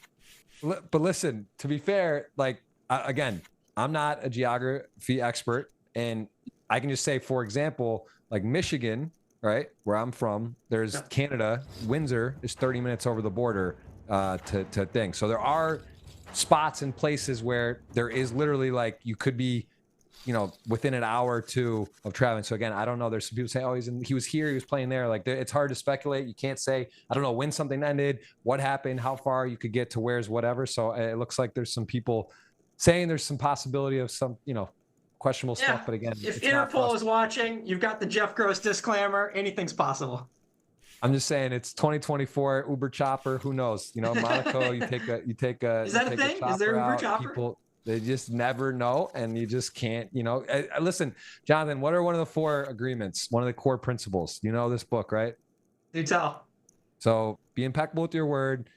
[SPEAKER 1] But listen, to be fair, like again, I'm not a geography expert, and I can just say, for example, like Michigan, right, where I'm from, there's Canada. Windsor is 30 minutes over the border to thing. So there are spots and places where there is literally like you could be, within an hour or two of traveling. So again, I don't know. There's some people say, oh, he was here, he was playing there. Like it's hard to speculate. You can't say, I don't know when something ended, what happened, how far you could get to where's whatever. So it looks like there's some people saying there's some possibility of some, questionable stuff. But again,
[SPEAKER 2] if Interpol is watching, you've got the Jeff Gross disclaimer. Anything's possible.
[SPEAKER 1] I'm just saying it's 2024 Uber chopper. Who knows? Monaco, you take a
[SPEAKER 2] Is that a thing? Is there Uber chopper?
[SPEAKER 1] People, they just never know, and you just can't, listen, Jonathan, what are one of the 4 agreements? One of the core principles, this book, right?
[SPEAKER 2] Do tell.
[SPEAKER 1] So be impeccable with your word.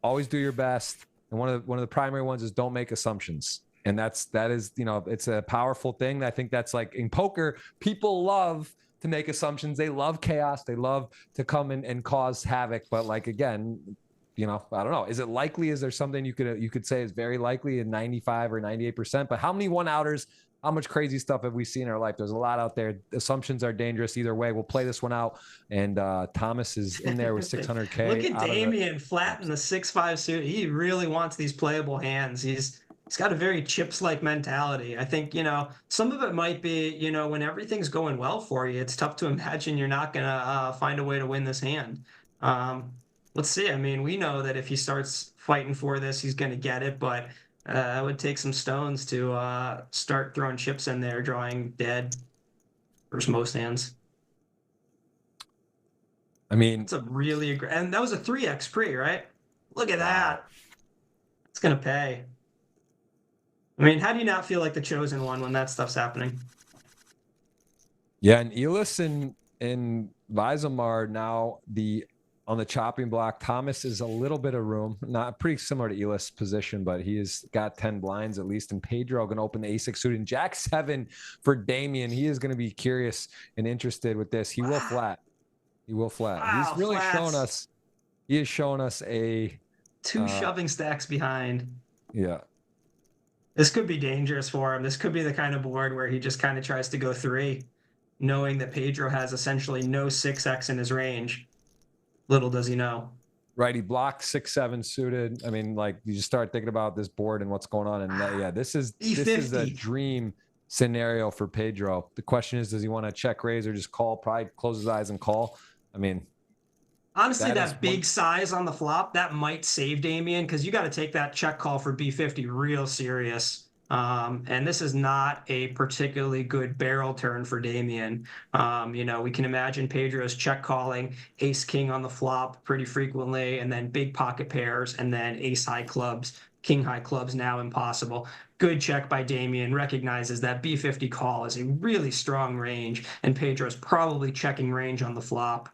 [SPEAKER 1] Always do your best. And one of the primary ones is don't make assumptions. And that is, it's a powerful thing. I think that's like in poker, people love to make assumptions. They love chaos. They love to come in and cause havoc. But like, again, I don't know. Is it likely? Is there something you could say is very likely in 95 or 98%? But how many one-outers, how much crazy stuff have we seen in our life? There's a lot out there. Assumptions are dangerous either way. We'll play this one out. And Thomas is in there with 600K.
[SPEAKER 2] Look at Damian flat in the 6-5 suit. He really wants these playable hands. He's got a very chips-like mentality. I think, some of it might be, when everything's going well for you, it's tough to imagine you're not going to find a way to win this hand. Let's see. I mean, we know that if he starts fighting for this, he's going to get it, but it would take some stones to start throwing chips in there, drawing dead versus most hands.
[SPEAKER 1] I mean,
[SPEAKER 2] it's a really and that was a 3x pre, right? Look at that. It's going to pay. I mean, how do you not feel like the chosen one when that stuff's happening?
[SPEAKER 1] Yeah, and Elis and Vizamar now on the chopping block. Thomas is a little bit of room, not pretty similar to Elis' position, but he has got 10 blinds at least. And Pedro going to open the A6 suit and Jack 7 for Damian. He is going to be curious and interested with this. He will flat. He will flat.
[SPEAKER 2] Wow,
[SPEAKER 1] he's really shown us. He has shown us a
[SPEAKER 2] 2 shoving stacks behind.
[SPEAKER 1] Yeah.
[SPEAKER 2] This could be dangerous for him. This could be the kind of board where he just kind of tries to go 3, knowing that Pedro has essentially no 6x in his range. Little does he know.
[SPEAKER 1] Right, he blocked 6-7 suited. I mean, like you just start thinking about this board and what's going on, and this is a dream scenario for Pedro. The question is, does he want to check raise or just call? Probably close his eyes and call. I mean,
[SPEAKER 2] honestly, that big size on the flop that might save Damian because you got to take that check call for B50 real serious. And this is not a particularly good barrel turn for Damian. We can imagine Pedro's check calling ace king on the flop pretty frequently, and then big pocket pairs, and then ace high clubs, king high clubs now impossible. Good check by Damian, recognizes that B50 call is a really strong range, and Pedro's probably checking range on the flop.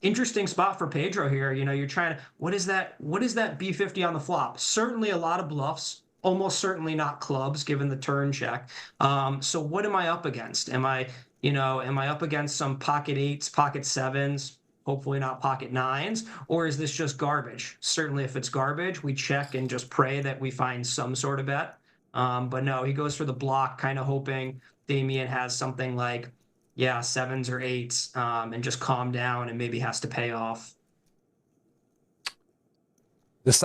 [SPEAKER 2] interesting spot for Pedro here. You know, you're trying to, what is that B50 on the flop? Certainly a lot of bluffs, almost certainly not clubs given the turn check. So what am I up against? Am I up against some pocket eights, pocket sevens, hopefully not pocket nines, or is this just garbage? Certainly if it's garbage, we check and just pray that we find some sort of bet. But no, he goes for the block, kind of hoping Damian has something like, yeah, sevens or eights, and just calm down and maybe has to pay off.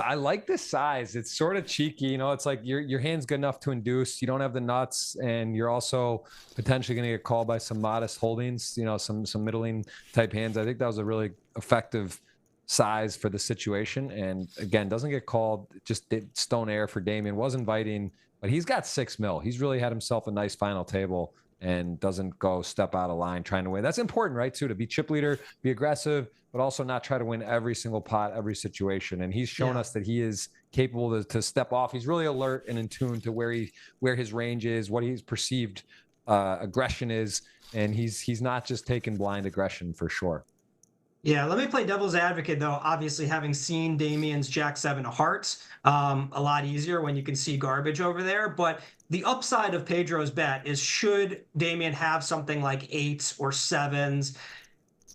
[SPEAKER 1] I like this size. It's sort of cheeky, you know. It's like your hand's good enough to induce. You don't have the nuts, and you're also potentially going to get called by some modest holdings. You know, some middling type hands. I think that was a really effective size for the situation. And again, doesn't get called. Just did stone air for Damian. Was inviting, but he's got 6 mil. He's really had himself a nice final table and doesn't go step out of line trying to win. That's important, right? Too, to be chip leader, be aggressive, but also not try to win every single pot, every situation. And he's shown us that he is capable to step off. He's really alert and in tune to where his range is, what his perceived aggression is, and he's not just taking blind aggression for sure.
[SPEAKER 2] Yeah, let me play devil's advocate though. Obviously, having seen Damian's Jack 7 of hearts, a lot easier when you can see garbage over there. But the upside of Pedro's bet is, should Damian have something like eights or sevens,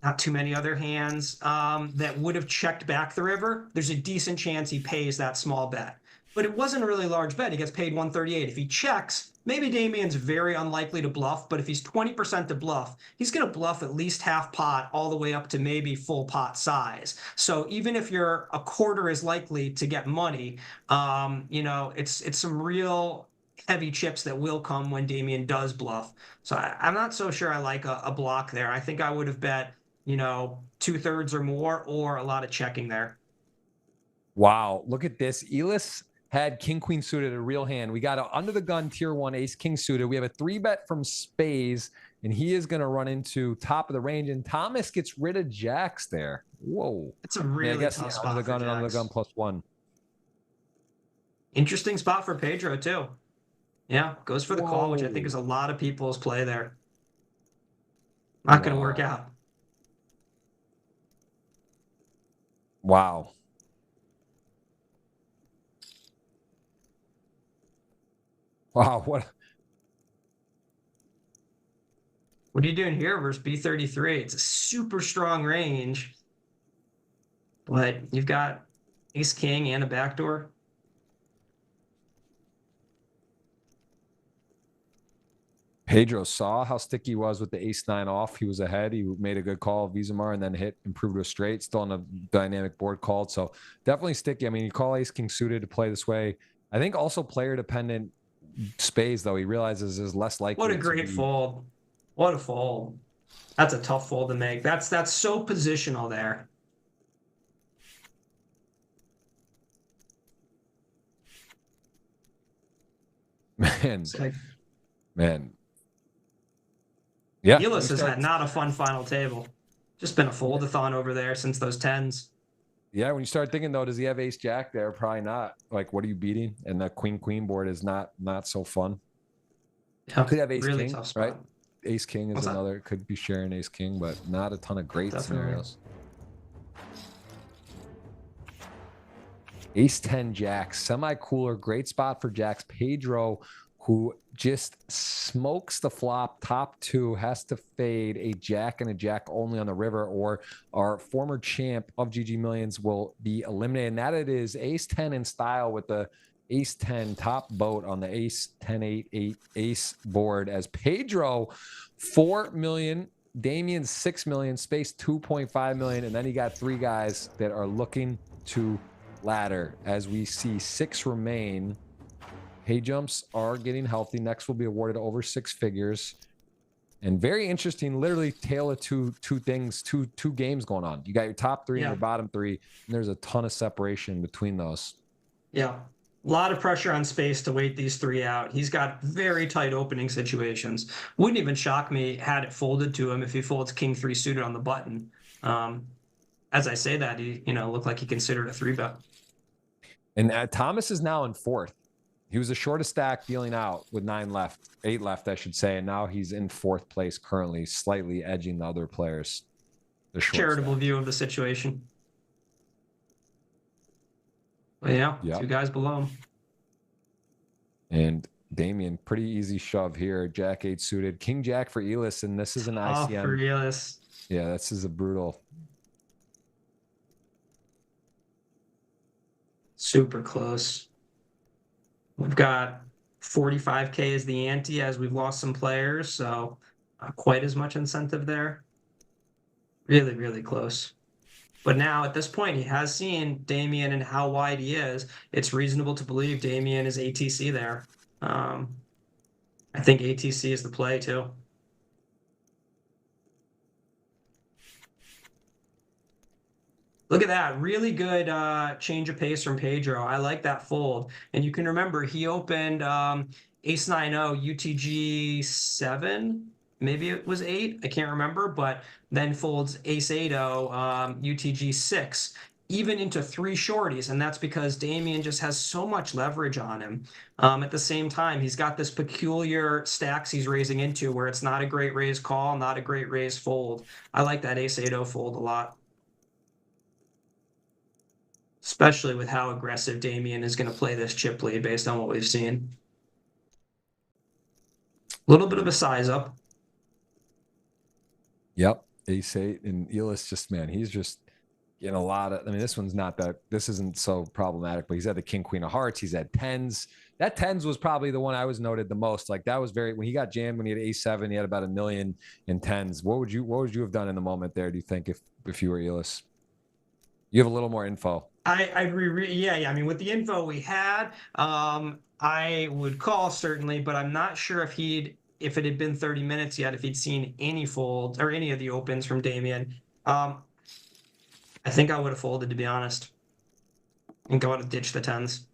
[SPEAKER 2] not too many other hands that would have checked back the river, there's a decent chance he pays that small bet. But it wasn't a really large bet. He gets paid 138. If he checks, maybe Damian's very unlikely to bluff, but if he's 20% to bluff, he's going to bluff at least half pot all the way up to maybe full pot size. So even if you're a quarter as likely to get money, you know, it's some real heavy chips that will come when Damian does bluff. So I'm not so sure I like a block there. I think I would have bet, you know, 2/3 or more, or a lot of checking there.
[SPEAKER 1] Wow, look at this. Elis had king queen suited, a real hand. We got a under the gun tier 1 ace king suited. We have a 3-bet from Spaze, and he is going to run into top of the range, and Thomas gets rid of jacks there. Whoa,
[SPEAKER 2] it's a really tough spot.
[SPEAKER 1] Under the gun and under the gun +1.
[SPEAKER 2] Interesting spot for Pedro too. Yeah, goes for the call, which I think is a lot of people's play there. Not going to work out.
[SPEAKER 1] Wow. Wow, what
[SPEAKER 2] are you doing here versus B33? It's a super strong range, but you've got ace king and a backdoor.
[SPEAKER 1] Pedro saw how sticky he was with the ace-9 off. He was ahead. He made a good call, Visamar, and then hit, improved to a straight. Still on a dynamic board called. So definitely sticky. I mean, you call ace-king suited to play this way. I think also player-dependent. Space, though, he realizes is less likely.
[SPEAKER 2] What a great fold. What a fold. That's a tough fold to make. That's so positional there.
[SPEAKER 1] Man. Yeah.
[SPEAKER 2] Elis has had not a fun final table. Just been a fold-a-thon over there since those 10s.
[SPEAKER 1] Yeah, when you start thinking, though, does he have ace jack there? Probably not. Like, what are you beating? And the queen board is not so fun.
[SPEAKER 2] Yeah,
[SPEAKER 1] could have ace
[SPEAKER 2] really
[SPEAKER 1] king,
[SPEAKER 2] tough spot.
[SPEAKER 1] right? Ace king is another. Could be sharing ace king, but not a ton of great scenarios. Ace 10 jacks, semi-cooler, great spot for jacks. Pedro, who just smokes the flop, top 2, has to fade a jack and a jack only on the river, or our former champ of GG Millions will be eliminated. And that it is ace 10 in style with the ace 10 top boat on the ace 10-8-8 ace board, as Pedro 4 million, Damian 6 million, Space 2.5 million, and then he got 3 guys that are looking to ladder. As we see 6 remain. Hay jumps are getting healthy. Next will be awarded over 6 figures. And very interesting, literally tale of two things, two games going on. You got your top 3 and your bottom 3, and there's a ton of separation between those.
[SPEAKER 2] Yeah. A lot of pressure on Space to wait these 3 out. He's got very tight opening situations. Wouldn't even shock me had it folded to him if he folds king 3 suited on the button. As I say that, he looked like he considered a 3-bet.
[SPEAKER 1] And Thomas is now in 4th. He was the shortest stack dealing out with 8 left, I should say. And now he's in 4th place currently, slightly edging the other players. the short
[SPEAKER 2] charitable
[SPEAKER 1] stack.
[SPEAKER 2] view of the situation. But yeah,
[SPEAKER 1] Yep.
[SPEAKER 2] 2 guys below him.
[SPEAKER 1] And Damian, pretty easy shove here. Jack 8 suited, King Jack for Elis, and this is an
[SPEAKER 2] Oh,
[SPEAKER 1] ICM.
[SPEAKER 2] for Elis.
[SPEAKER 1] Yeah, this is a brutal.
[SPEAKER 2] Super close. We've got 45K as the ante as we've lost some players, so not quite as much incentive there. Really, really close. But now at this point, he has seen Damian and how wide he is. It's reasonable to believe Damian is ATC there. I think ATC is the play too. Look at that. Really good change of pace from Pedro. I like that fold. And you can remember he opened ace 9-0 UTG 7. Maybe it was 8. I can't remember. But then folds ace 8-0 UTG 6. Even into 3 shorties. And that's because Damian just has so much leverage on him. At the same time, he's got this peculiar stacks he's raising into where it's not a great raise call, not a great raise fold. I like that ace 8-0 fold a lot. Especially with how aggressive Damian is going to play this chip lead based on what we've seen. A little bit of a size up.
[SPEAKER 1] Yep, ace 8, and Elis just, man, he's just getting a lot of, I mean, this one's not that, this isn't so problematic, but he's had the king, queen of hearts, he's had 10s. That 10s was probably the one I was noted the most. Like that was very, when he got jammed, when he had ace 7, he had about 1 million in 10s. What would you have done in the moment there, do you think, if you were Elis? You have a little more info.
[SPEAKER 2] Yeah. I mean, with the info we had, I would call certainly, but I'm not sure if it had been 30 minutes yet, if he'd seen any folds or any of the opens from Damian. I think I would have folded, to be honest, and go out and ditch the 10s.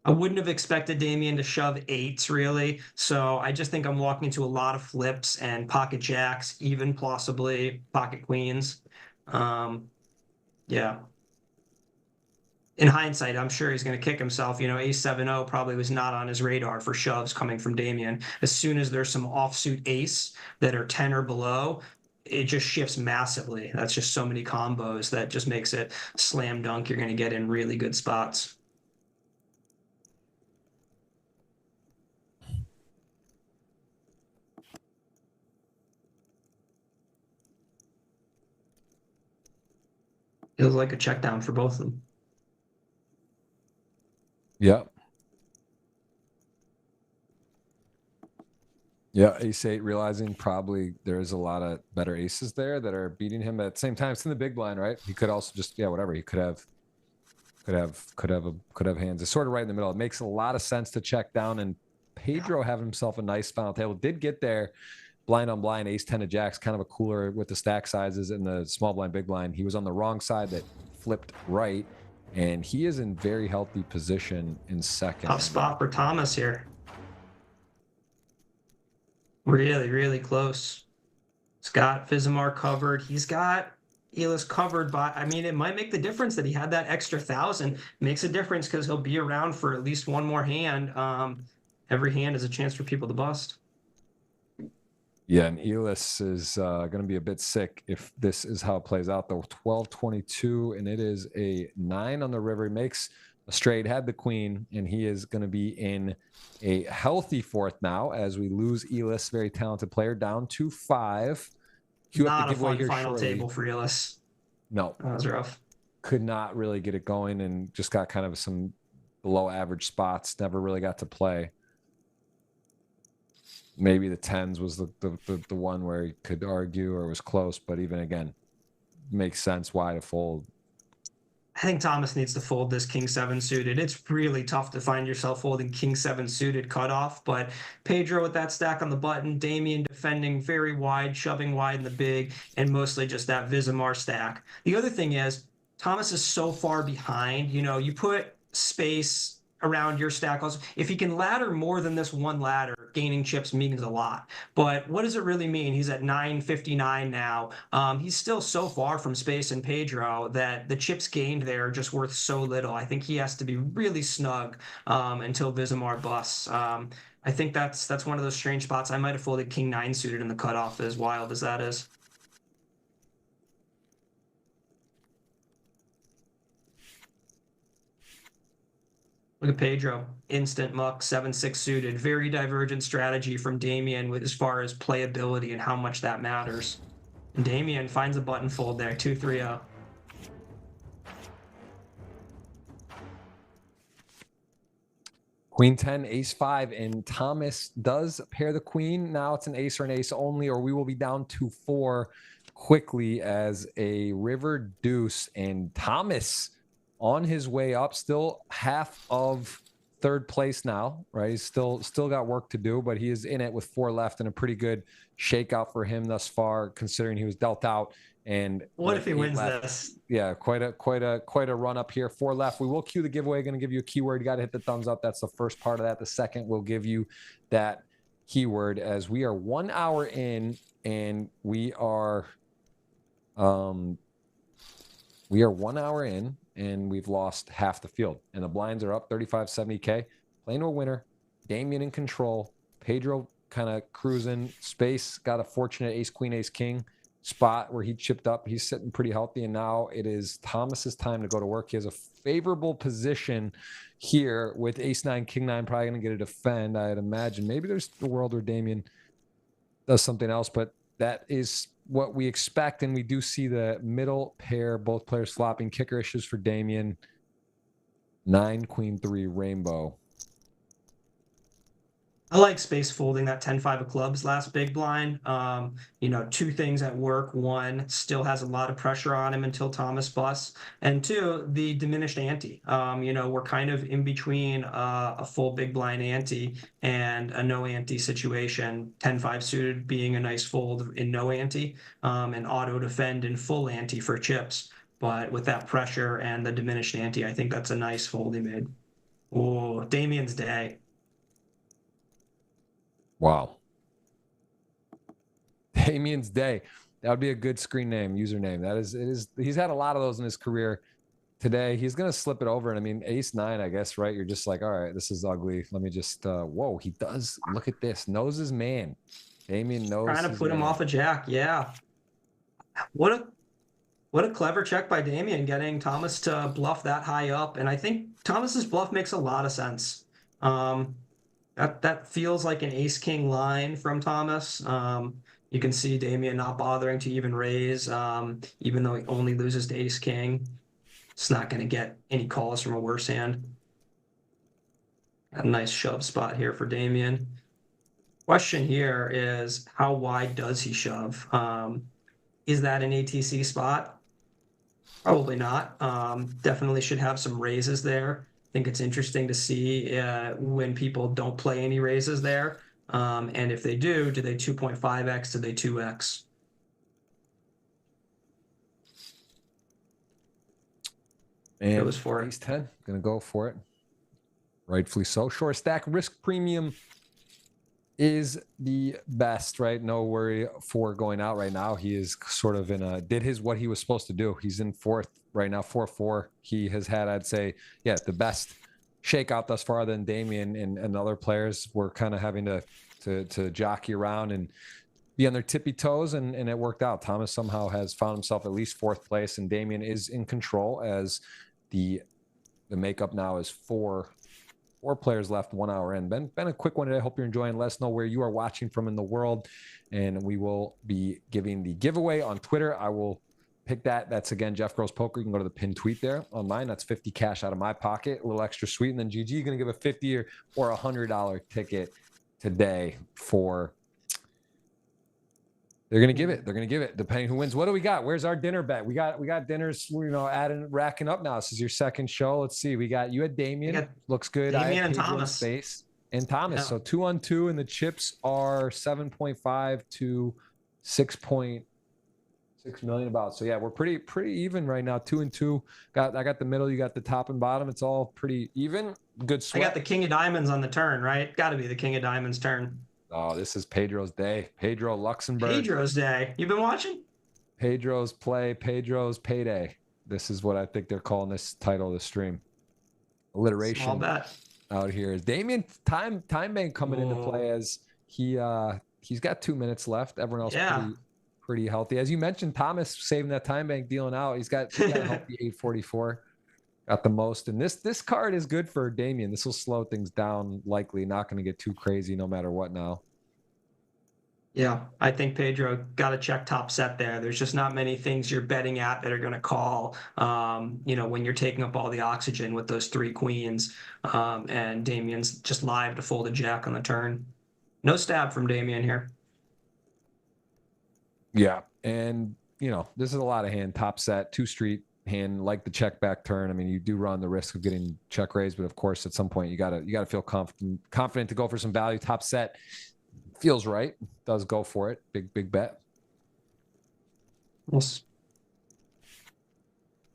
[SPEAKER 2] I wouldn't have expected Damian to shove 8s really. So I just think I'm walking into a lot of flips and pocket jacks, even possibly pocket queens. Yeah. In hindsight, I'm sure he's going to kick himself. You know, ace 7-0 probably was not on his radar for shoves coming from Damian. As soon as there's some offsuit ace that are 10 or below, it just shifts massively. That's just so many combos that just makes it slam dunk. You're going to get in really good spots. Feels like a check down for both of them.
[SPEAKER 1] Yep. Yeah, ace 8, realizing probably there's a lot of better aces there that are beating him. At the same time, it's in the big blind, right? He could also just, yeah, whatever. He could have hands. It's sort of right in the middle. It makes a lot of sense to check down, and Pedro have himself a nice final table. Did get there blind on blind, ace 10 of jacks, kind of a cooler with the stack sizes in the small blind, big blind. He was on the wrong side that flipped right, and he is in very healthy position in second.
[SPEAKER 2] Tough spot for Thomas here. Really, really close. Scott Vizimar covered. He's got Elis covered by, I mean, it might make the difference that he had that extra 1,000. Makes a difference because he'll be around for at least one more hand. Every hand is a chance for people to bust.
[SPEAKER 1] Yeah, and Elis is going to be a bit sick if this is how it plays out, though. 12-22, and it is a 9 on the river. He makes a straight, had the queen, and he is going to be in a healthy fourth now as we lose Elis, very talented player, down to 5.
[SPEAKER 2] Not a fun final table for Elis.
[SPEAKER 1] No.
[SPEAKER 2] That was rough.
[SPEAKER 1] Could not really get it going and just got kind of some below average spots, never really got to play. Maybe the 10s was the one where he could argue or was close, but even again, makes sense why to fold.
[SPEAKER 2] I think Thomas needs to fold this king 7 suited. It's really tough to find yourself holding king 7 suited cutoff, but Pedro with that stack on the button, Damian defending very wide, shoving wide in the big, and mostly just that Vizimar stack. The other thing is Thomas is so far behind. You know, you put space around your stack. Also, if he can ladder more than this one ladder, gaining chips means a lot. But what does it really mean? He's at 959 now. He's still so far from Space and Pedro that the chips gained there are just worth so little. I think he has to be really snug until Vizimar busts. I think that's one of those strange spots. I might have folded king 9 suited in the cutoff, as wild as that is. Look at Pedro, instant muck, 7-6 suited. Very divergent strategy from Damian with as far as playability and how much that matters. And Damian finds a button fold there, 2-3-0.
[SPEAKER 1] Queen 10, ace 5, and Thomas does pair the queen. Now it's an ace or an ace only, or we will be down to 4 quickly as a river deuce. And Thomas on his way up, still half of third place now, right? He's still got work to do, but he is in it with 4 left, and a pretty good shakeout for him thus far, considering he was dealt out. And
[SPEAKER 2] what if he wins
[SPEAKER 1] left,
[SPEAKER 2] this?
[SPEAKER 1] Yeah, quite a run up here. 4 left. We will cue the giveaway. Going to give you a keyword. You got to hit the thumbs up. That's the first part of that. The second will give you that keyword, as we are 1 hour in, and we are 1 hour in, and we've lost half the field, and the blinds are up 35-70K. Playing to a winner. Damian in control. Pedro kind of cruising. Space got a fortunate ace queen ace king spot where he chipped up. He's sitting pretty healthy, and now it is Thomas's time to go to work. He has a favorable position here with ace 9 king 9, probably going to get a defend, I'd imagine. Maybe there's the world where Damian does something else, but that is what we expect. And we do see the middle pair, both players flopping. Kicker issues for Damian. 9 queen 3 rainbow.
[SPEAKER 2] I like space folding that 10-5 of clubs last big blind. You know, 2 things at work. 1, still has a lot of pressure on him until Thomas busts. And 2, the diminished ante. You know, we're kind of in between a full big blind ante and a no ante situation. 10-5 suited being a nice fold in no ante, and auto defend in full ante for chips. But with that pressure and the diminished ante, I think that's a nice fold he made. Oh, Damian's day.
[SPEAKER 1] Wow. Damian's day. That would be a good screen name, username. That is, it is. He's had a lot of those in his career. Today, he's going to slip it over. And I mean, ace 9, I guess, right? You're just like, all right, this is ugly. Let me just, whoa, he does. Look at this. Knows his man. Damian knows.
[SPEAKER 2] Trying to put him off a jack. Yeah. What a clever check by Damian, getting Thomas to bluff that high up. And I think Thomas's bluff makes a lot of sense. That feels like an ace king line from Thomas. You can see Damian not bothering to even raise, even though he only loses to ace king. It's not going to get any calls from a worse hand. A nice shove spot here for Damian. Question here is, how wide does he shove? Is that an ATC spot? Probably not. Definitely should have some raises there. I think it's interesting to see when people don't play any raises there. And if they do they 2.5x? Do they 2x?
[SPEAKER 1] And
[SPEAKER 2] goes for it.
[SPEAKER 1] ace 10, gonna go for it. Rightfully so. Short stack risk premium is the best, right? No worry for going out right now. He is sort of in a, did what he was supposed to do. He's in 4th right now, 4-4. He has had, I'd say, yeah, the best shakeout thus far than Damian, and other players were kind of having to jockey around and be on their tippy toes, and it worked out. Thomas somehow has found himself at least 4th place, and Damian is in control, as the makeup now is 4 players left, 1 hour in. Been a quick one today. I hope you're enjoying. Let us know where you are watching from in the world, and we will be giving the giveaway on Twitter. I will pick that. That's, again, Jeff Gross Poker. You can go to the pinned tweet there on mine. That's 50 cash out of my pocket, a little extra sweet. And then GG going to give a $50 or $100 ticket today for. They're going to give it. They're going to give it, depending who wins. What do we got? Where's our dinner bet? We got dinners, you know, racking up now. This is your second show. Let's see. You had Damian. Looks good.
[SPEAKER 2] Damian and
[SPEAKER 1] Pedro
[SPEAKER 2] Thomas.
[SPEAKER 1] Space and Thomas.
[SPEAKER 2] Yeah.
[SPEAKER 1] So 2-on-2, and the chips are 7.5 to 6.6 million about. So yeah, we're pretty even right now. 2-2. I got the middle. You got the top and bottom. It's all pretty even. Good sweat.
[SPEAKER 2] I got the king of diamonds on the turn, right? Got to be the king of diamonds turn.
[SPEAKER 1] Oh, this is Pedro's day. Pedro Luxembourg.
[SPEAKER 2] Pedro's day. You've been watching?
[SPEAKER 1] Pedro's play. Pedro's payday. This is what I think they're calling this title of the stream. Alliteration.
[SPEAKER 2] Small bet.
[SPEAKER 1] Out here is Damian time bank coming into play, as he's got 2 minutes left. Everyone else pretty healthy. As you mentioned, Thomas saving that time bank, dealing out. He's got a healthy 844. Got the most, and this card is good for Damian. This will slow things down. Likely not going to get too crazy no matter what now.
[SPEAKER 2] Yeah, I think Pedro got to check top set there. There's just not many things you're betting at that are going to call, when you're taking up all the oxygen with those three queens. And Damian's just live to fold a jack on the turn. No stab from Damian here.
[SPEAKER 1] Yeah, and this is a lot of hand top set, two street hand, like the check back turn. I mean, you do run the risk of getting check raised, but of course, at some point you gotta feel confident to go for some value. Top set feels right, does go for it. Big bet.
[SPEAKER 2] Yes.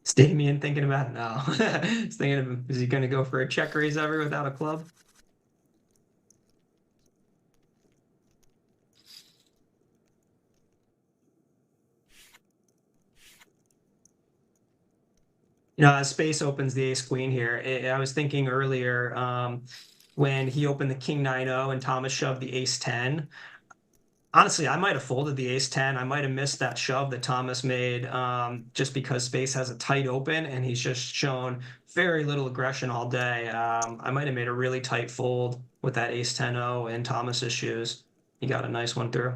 [SPEAKER 2] Is Damian thinking about it now? He's thinking of, is he going to go for a check raise ever without a club? As space opens the ace queen here, I was thinking earlier when he opened the king 9-0 and Thomas shoved the ace 10. Honestly, I might have folded the ace 10. I might have missed that shove that Thomas made just because space has a tight open and he's just shown very little aggression all day. I might have made a really tight fold with that ace 10-0 in Thomas's shoes. He got a nice one through.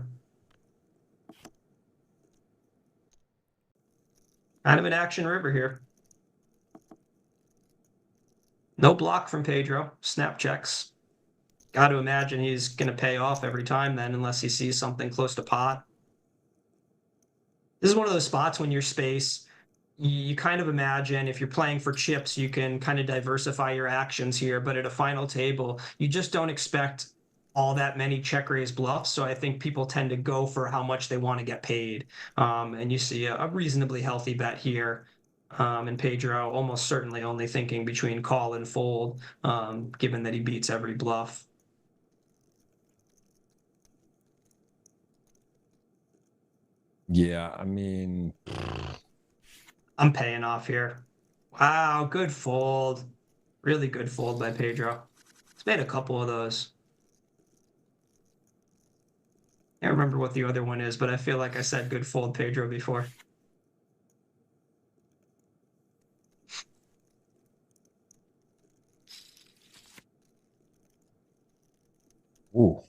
[SPEAKER 2] Kind of an action river here. No block from Pedro. Snap checks. Got to imagine he's going to pay off every time then, unless he sees something close to pot. This is one of those spots when you're space, you kind of imagine if you're playing for chips, you can kind of diversify your actions here. But at a final table, you just don't expect all that many check raise bluffs. So I think people tend to go for how much they want to get paid. And you see a reasonably healthy bet here. And Pedro almost certainly only thinking between call and fold, given that he beats every bluff.
[SPEAKER 1] Yeah, I mean,
[SPEAKER 2] I'm paying off here. Wow, good fold. Really good fold by Pedro. He's made a couple of those. I can't remember what the other one is, but I feel like I said good fold Pedro before.
[SPEAKER 1] ooh,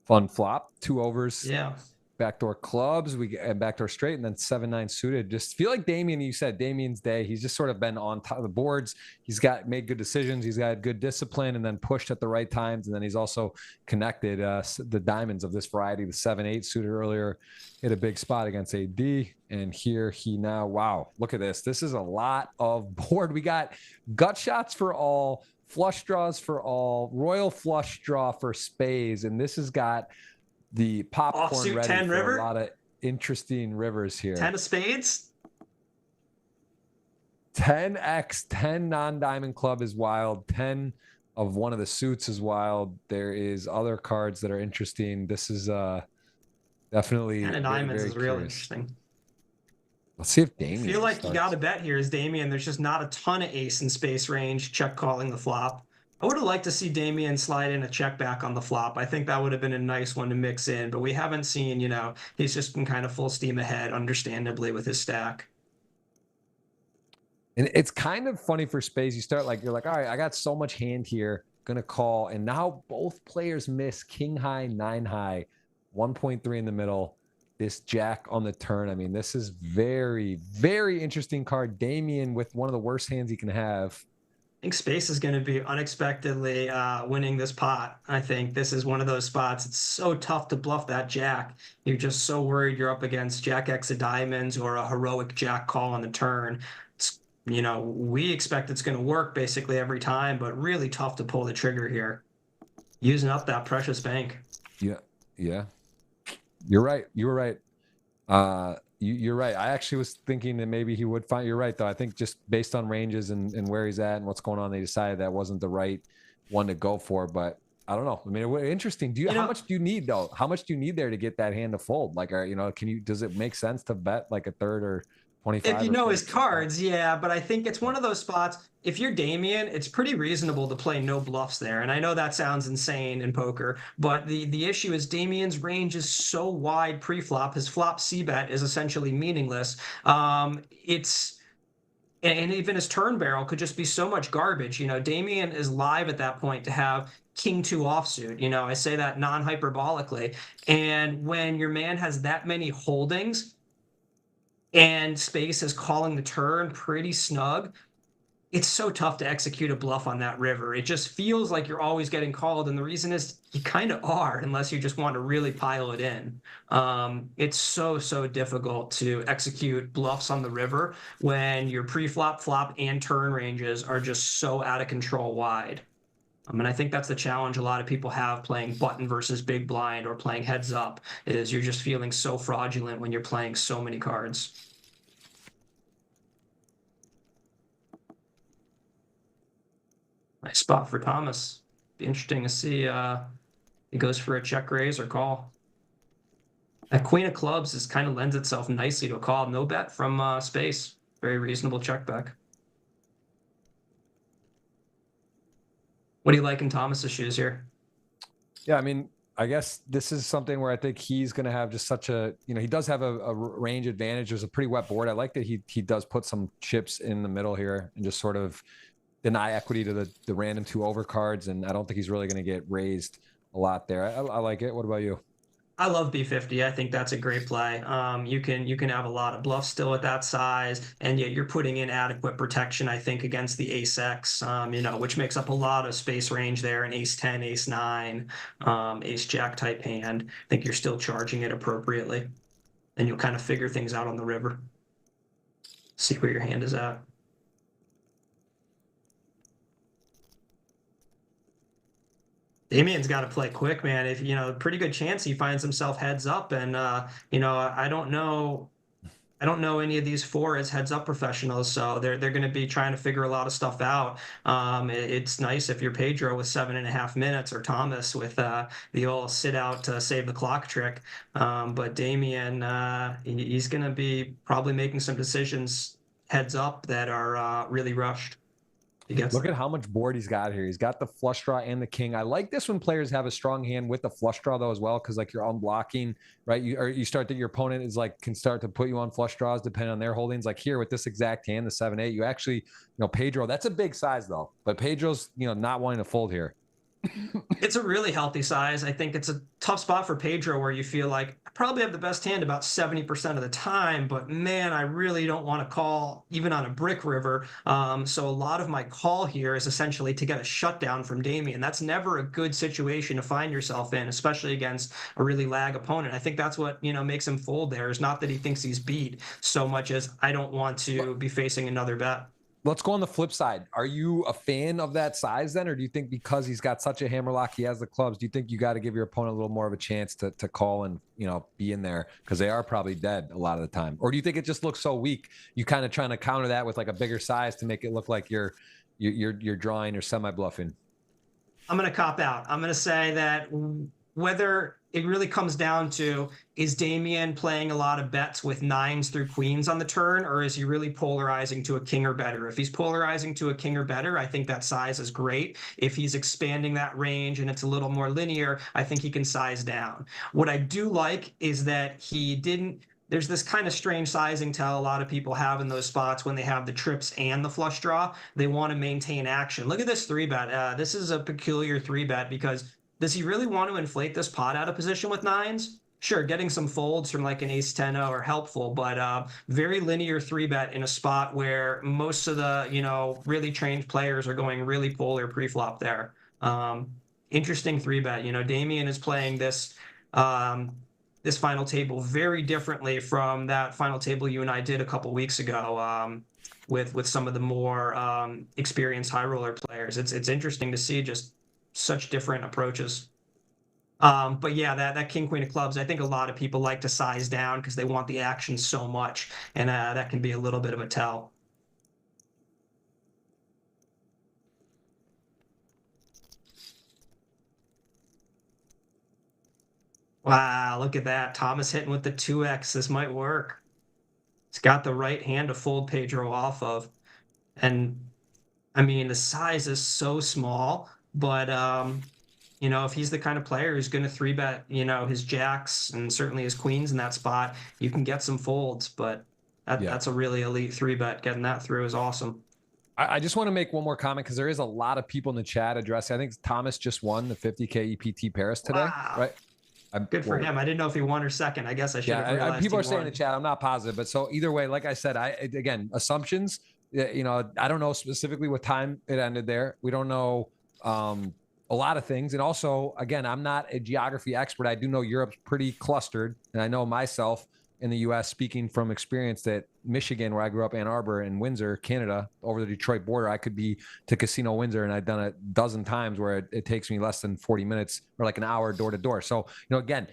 [SPEAKER 1] fun flop, two overs.
[SPEAKER 2] Yeah.
[SPEAKER 1] Backdoor clubs, we get backdoor straight, and then 7-9 suited. Just feel like Damian, you said Damian's day. He's just sort of been on top of the boards. He's made good decisions. He's got good discipline, and then pushed at the right times. And then he's also connected the diamonds of this variety. The 7-8 suited earlier hit a big spot against AD, and here he now. Wow, look at this. This is a lot of board. We got gut shots for all, flush draws for all, royal flush draw for spades, and this has got the popcorn
[SPEAKER 2] Offsuit
[SPEAKER 1] ready
[SPEAKER 2] 10
[SPEAKER 1] for
[SPEAKER 2] river.
[SPEAKER 1] a lot of interesting rivers here.
[SPEAKER 2] 10 of spades.
[SPEAKER 1] 10x, 10 non-diamond club is wild. 10 of one of the suits is wild. There is other cards that are interesting. This is definitely
[SPEAKER 2] 10 of diamonds is real interesting.
[SPEAKER 1] Let's see if Damian.
[SPEAKER 2] I feel like you got to bet here is Damian. There's just not a ton of ace in space range. Check calling the flop. I would have liked to see Damian slide in a check back on the flop. I think that would have been a nice one to mix in, but we haven't seen, he's just been kind of full steam ahead, understandably, with his stack.
[SPEAKER 1] And it's kind of funny for space. You're like, all right, I got so much hand here, gonna call. And now both players miss king high, 9 high, 1.3 in the middle. This jack on the turn. I mean, this is very, very interesting card. Damian with one of the worst hands he can have.
[SPEAKER 2] I think space is going to be unexpectedly winning this pot. I think this is one of those spots. It's so tough to bluff that jack. You're just so worried you're up against jack X of diamonds or a heroic jack call on the turn. It's, we expect it's going to work basically every time, but really tough to pull the trigger here. Using up that precious bank.
[SPEAKER 1] Yeah. You're right. You were right. You're right. I actually was thinking that maybe he would find. You're right, though. I think just based on ranges and where he's at and what's going on, they decided that wasn't the right one to go for. But I don't know. I mean, interesting. How much do you need though? How much do you need there to get that hand to fold? Like, does it make sense to bet like a third or 25?
[SPEAKER 2] If you know his cards, yeah, but I think it's one of those spots. If you're Damian, it's pretty reasonable to play no bluffs there. And I know that sounds insane in poker, but the issue is Damian's range is so wide pre-flop. His flop C bet is essentially meaningless. and even his turn barrel could just be so much garbage. Damian is live at that point to have king two offsuit. I say that non-hyperbolically. And when your man has that many holdings and space is calling the turn pretty snug, it's so tough to execute a bluff on that river. It just feels like you're always getting called, and the reason is you kind of are, unless you just want to really pile it in. It's so difficult to execute bluffs on the river when your pre-flop, flop, and turn ranges are just so out of control wide. And I think that's the challenge a lot of people have playing button versus big blind or playing heads up, is you're just feeling so fraudulent when you're playing so many cards. Nice spot for Thomas. Be interesting to see he goes for a check raise or call. That queen of clubs is kind of lends itself nicely to a call. No bet from space. Very reasonable check back. What do you like in Thomas's shoes here?
[SPEAKER 1] Yeah, I mean, I guess this is something where I think he's going to have just such a, he does have a range advantage. There's a pretty wet board. I like that he does put some chips in the middle here and just sort of deny equity to the random two overcards. And I don't think he's really going to get raised a lot there. I like it. What about you?
[SPEAKER 2] I love B50. I think that's a great play. You can have a lot of bluffs still at that size, and yet you're putting in adequate protection, I think, against the ace X, which makes up a lot of space range there, an ace 10, ace 9, ace jack type hand. I think you're still charging it appropriately, and you'll kind of figure things out on the river. See where your hand is at. Damian's got to play quick, man. If pretty good chance he finds himself heads up, and I don't know any of these four as heads up professionals, so they're going to be trying to figure a lot of stuff out. It's nice if you're Pedro with 7.5 minutes, or Thomas with the old sit out to save the clock trick. But Damian, he's going to be probably making some decisions heads up that are really rushed.
[SPEAKER 1] Look at how much board he's got here. He's got the flush draw and the king. I like this when players have a strong hand with the flush draw though as well, because like you're unblocking, right? You start that your opponent is like can start to put you on flush draws depending on their holdings. Like here with this exact hand, the 7-8, you actually, Pedro, that's a big size though, but Pedro's not wanting to fold here.
[SPEAKER 2] It's a really healthy size. I think it's a tough spot for Pedro where you feel like I probably have the best hand about 70% of the time, but man, I really don't want to call even on a brick river. So a lot of my call here is essentially to get a shutdown from Damian. That's never a good situation to find yourself in, especially against a really lag opponent. I think that's what, makes him fold there, is not that he thinks he's beat so much as I don't want to be facing another bet.
[SPEAKER 1] Let's go on the flip side. Are you a fan of that size then? Or do you think because he's got such a hammerlock, he has the clubs, do you think you got to give your opponent a little more of a chance to call and, be in there? Because they are probably dead a lot of the time. Or do you think it just looks so weak? You kind of trying to counter that with like a bigger size to make it look like you're drawing or semi-bluffing?
[SPEAKER 2] I'm going to cop out. I'm going to say that whether it really comes down to, is Damian playing a lot of bets with 9s through queens on the turn, or is he really polarizing to a king or better? If he's polarizing to a king or better, I think that size is great. If he's expanding that range and it's a little more linear, I think he can size down. What I do like is that he didn't, there's this kind of strange sizing tell a lot of people have in those spots when they have the trips and the flush draw. They want to maintain action. Look at this 3-bet. This is a peculiar 3-bet because does he really want to inflate this pot out of position with 9s? Sure, getting some folds from like an ace 10-0 are helpful, but very linear 3-bet in a spot where most of the, really trained players are going really polar pre-flop there. Interesting 3-bet. Damian is playing this this final table very differently from that final table you and I did a couple weeks ago with some of the more experienced high roller players. It's interesting to see just such different approaches. But yeah, that king queen of clubs, I think a lot of people like to size down because they want the action so much, and that can be a little bit of a tell. Wow, look at that. Thomas hitting with the 2x. This might work. He's got the right hand to fold Pedro off of. And I mean, the size is so small, but if he's the kind of player who's going to 3-bet, his jacks and certainly his queens in that spot, you can get some folds. But That's a really elite 3-bet. Getting that through is awesome.
[SPEAKER 1] I just want to make one more comment because there is a lot of people in the chat addressing. I think Thomas just won the 50K EPT Paris today,
[SPEAKER 2] Wow.
[SPEAKER 1] right?
[SPEAKER 2] Good for him. I didn't know if he won or second. I guess I should have realized.
[SPEAKER 1] People are saying in the chat. I'm not positive, but so either way, like I said, again, assumptions. You know, I don't know specifically what time it ended there. We don't know a lot of things, and also, again, I'm not a geography expert. I do know Europe's pretty clustered, and I know myself in the U.S. speaking from experience that Michigan, where I grew up, Ann Arbor, and Windsor, Canada, over the Detroit border, I could be to Casino Windsor, and I've done it a dozen times where it takes me less than 40 minutes or like an hour door to door. So, you know, again,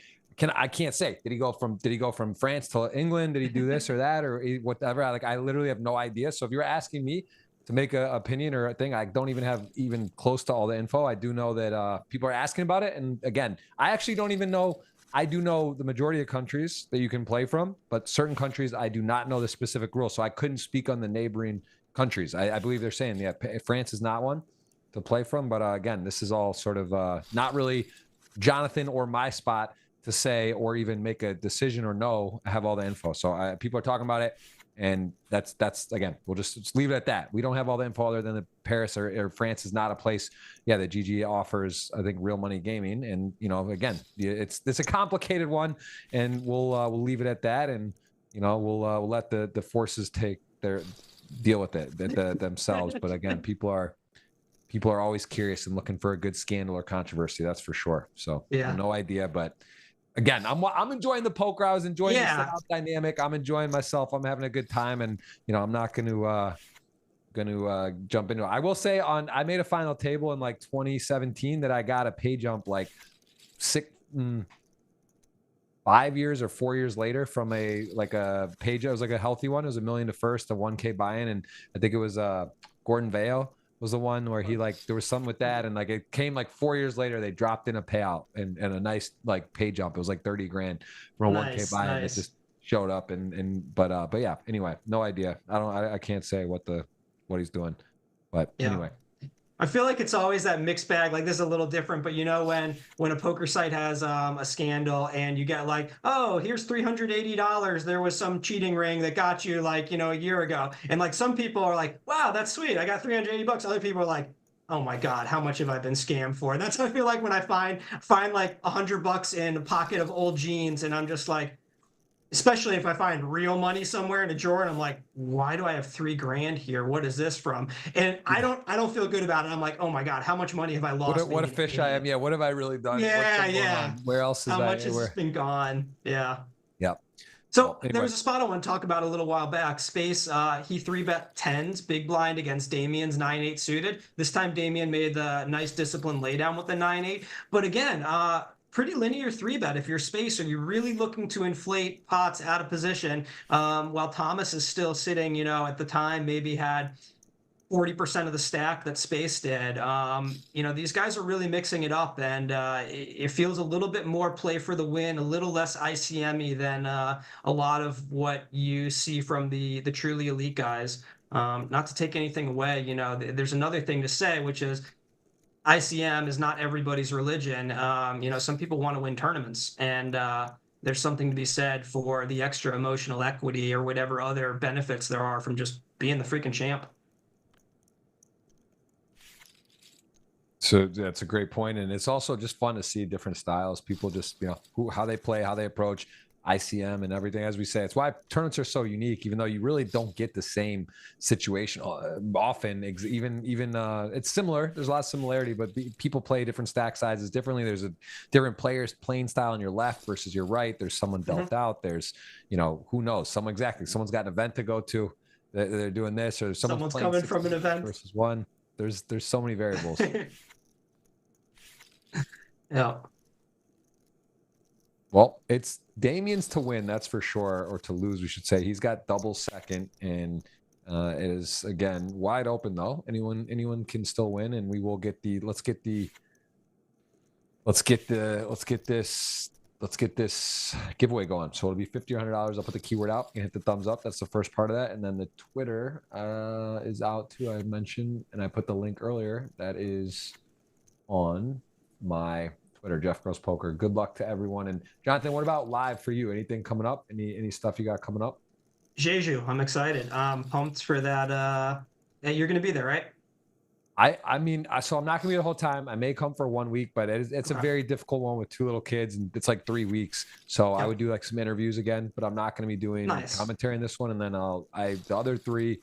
[SPEAKER 1] I can't say, did he go from France to England? Did he do this or that or whatever? I literally have no idea. So if you're asking me to make an opinion or a thing, I don't even have even close to all the info. I do know that people are asking about it. And again, I actually don't even know. I do know the majority of countries that you can play from, but certain countries, I do not know the specific rules. So I couldn't speak on the neighboring countries. I believe they're saying, yeah, France is not one to play from. But again, this is all sort of not really Jonathan or my spot to say or even make a decision or no. I have all the info. So people are talking about it. And that's again, we'll just leave it at that. We don't have all the info other than the Paris or France is not a place. Yeah, the GG offers, I think, real money gaming, and you know, again, it's a complicated one, and we'll leave it at that, and you know, we'll let the forces take their deal with it themselves. But again, people are always curious and looking for a good scandal or controversy. That's for sure. So yeah, no idea, but. Again, I'm enjoying the poker. I was enjoying the setup dynamic. I'm enjoying myself. I'm having a good time, and you know, I'm not going to jump into it. I will say I made a final table in like 2017 that I got a pay jump like 5 years or 4 years later from a page. It was like a healthy one. It was $1 million to first, a 1K buy-in, and I think it was Gordon Vail was the one where he there was something with that, and like it came like 4 years later they dropped in a payout and a nice like pay jump. It was like 30 grand from a 1K buy-in. It just showed up but yeah, anyway, no idea. I can't say what he's doing, but anyway.
[SPEAKER 2] I feel like it's always that mixed bag. Like, this is a little different, but you know, when a poker site has a scandal and you get like, oh, here's $380. There was some cheating ring that got you like, you know, a year ago. And like some people are like, wow, that's sweet. I got $380. Other people are like, oh my God, how much have I been scammed for? And that's how I feel like when I find like $100 in a pocket of old jeans, and I'm just like, especially if I find real money somewhere in a drawer and I'm like, why do I have $3 grand here? What is this from? And I don't feel good about it. I'm like, oh my God, how much money have I lost?
[SPEAKER 1] What a fish I am. Yeah. What have I really done?
[SPEAKER 2] Yeah.
[SPEAKER 1] Where else is
[SPEAKER 2] how much has been gone? Yeah.
[SPEAKER 1] Yep.
[SPEAKER 2] So anyway. There was a spot I want to talk about a little while back. Space, he 3-bet 10s, big blind against Damian's 9-8 suited. This time Damian made the nice disciplined laydown with the 9-8. But again, pretty linear 3-bet if you're Space. Are you really looking to inflate pots out of position while Thomas is still sitting, you know, at the time maybe had 40% of the stack that Space did. You know, these guys are really mixing it up, and it feels a little bit more play for the win, a little less ICM-y than a lot of what you see from the truly elite guys. Not to take anything away, you know, there's another thing to say, which is ICM is not everybody's religion. You know, some people want to win tournaments, and there's something to be said for the extra emotional equity or whatever other benefits there are from just being the freaking champ.
[SPEAKER 1] So that's a great point, and it's also just fun to see different styles. People just, you know, how they play, how they approach ICM and everything. As we say, it's why tournaments are so unique, even though you really don't get the same situation often. Even it's similar. There's a lot of similarity, but people play different stack sizes differently. There's a different players playing style on your left versus your right. There's someone dealt out. There's, you know, who knows? Someone's got an event to go to. They're doing this, or someone's
[SPEAKER 2] coming from an event
[SPEAKER 1] versus one. There's so many variables.
[SPEAKER 2] Yeah.
[SPEAKER 1] Well, it's Damian's to win, that's for sure, or to lose, we should say. He's got double second, and it is again wide open though. Anyone can still win, and we will get the let's get this giveaway going. So it'll be $50 or $100. I'll put the keyword out. You hit the thumbs up. That's the first part of that, and then the Twitter is out too. I mentioned, and I put the link earlier. That is on my Twitter, Jeff Gross Poker. Good luck to everyone. And Jonathan, what about live for you? Anything coming up? Any stuff you got coming up?
[SPEAKER 2] Jeju, I'm excited. I'm pumped for that. You're gonna be there, right?
[SPEAKER 1] I mean, so I'm not gonna be the whole time. I may come for 1 week, but it's a
[SPEAKER 2] Okay.
[SPEAKER 1] very difficult one with 2 little kids, and it's like 3 weeks. So I would
[SPEAKER 2] Yep.
[SPEAKER 1] do like some interviews again, but I'm not gonna be doing
[SPEAKER 2] Nice.
[SPEAKER 1] commentary in this one. And then the other three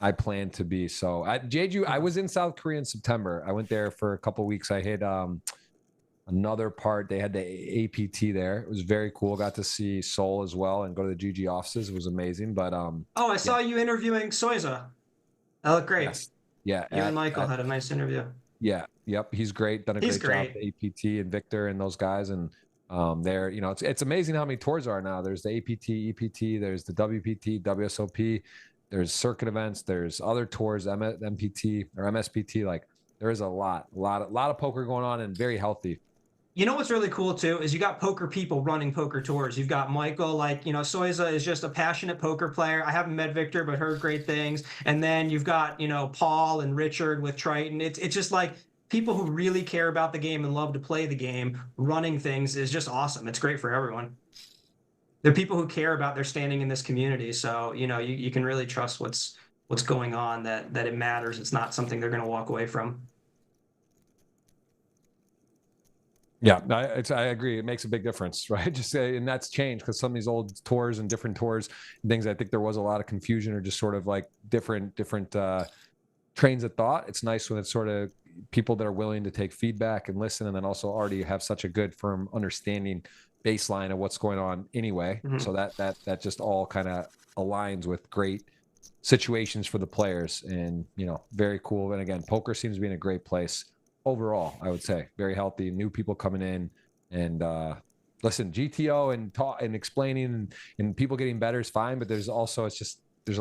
[SPEAKER 1] I plan to be. So at Jeju, I
[SPEAKER 2] Okay.
[SPEAKER 1] was in South Korea in September. I went there for a couple weeks. I hit another part. They had the APT there. It was very cool. Got to see Seoul as well and go to the GG offices. It was amazing. But
[SPEAKER 2] Oh, I
[SPEAKER 1] yeah,
[SPEAKER 2] saw you interviewing Soiza. That looked great.
[SPEAKER 1] yes, yeah,
[SPEAKER 2] You and Michael
[SPEAKER 1] at
[SPEAKER 2] had a nice interview.
[SPEAKER 1] yeah, yep. He's great. Done a
[SPEAKER 2] He's
[SPEAKER 1] great job
[SPEAKER 2] great.
[SPEAKER 1] with APT and Victor and those guys. And they're, it's amazing how many tours are now. There's the APT, EPT, there's the WPT, WSOP, there's circuit events, there's other tours, MPT or MSPT. Like there is a lot of poker going on and very healthy.
[SPEAKER 2] You know what's really cool too is you got poker people running poker tours. You've got Michael, like, Soiza is just a passionate poker player. I haven't met Victor, but heard great things. And then you've got, Paul and Richard with Triton. It's just like people who really care about the game and love to play the game running things is just awesome. It's great for everyone. They're people who care about their standing in this community. So, you can really trust what's going on, that it matters. It's not something they're going to walk away from.
[SPEAKER 1] Yeah, I agree. It makes a big difference, right? Just and that's changed because some of these old tours and different tours and things. I think there was a lot of confusion or just sort of like different trains of thought. It's nice when it's sort of people that are willing to take feedback and listen, and then also already have such a good firm understanding baseline of what's going on anyway.
[SPEAKER 2] Mhm.
[SPEAKER 1] So that just all kind of aligns with great situations for the players, and very cool. And again, poker seems to be in a great place overall. I would say very healthy, new people coming in, and listen, GTO and talk and explaining and people getting better is fine, but there's a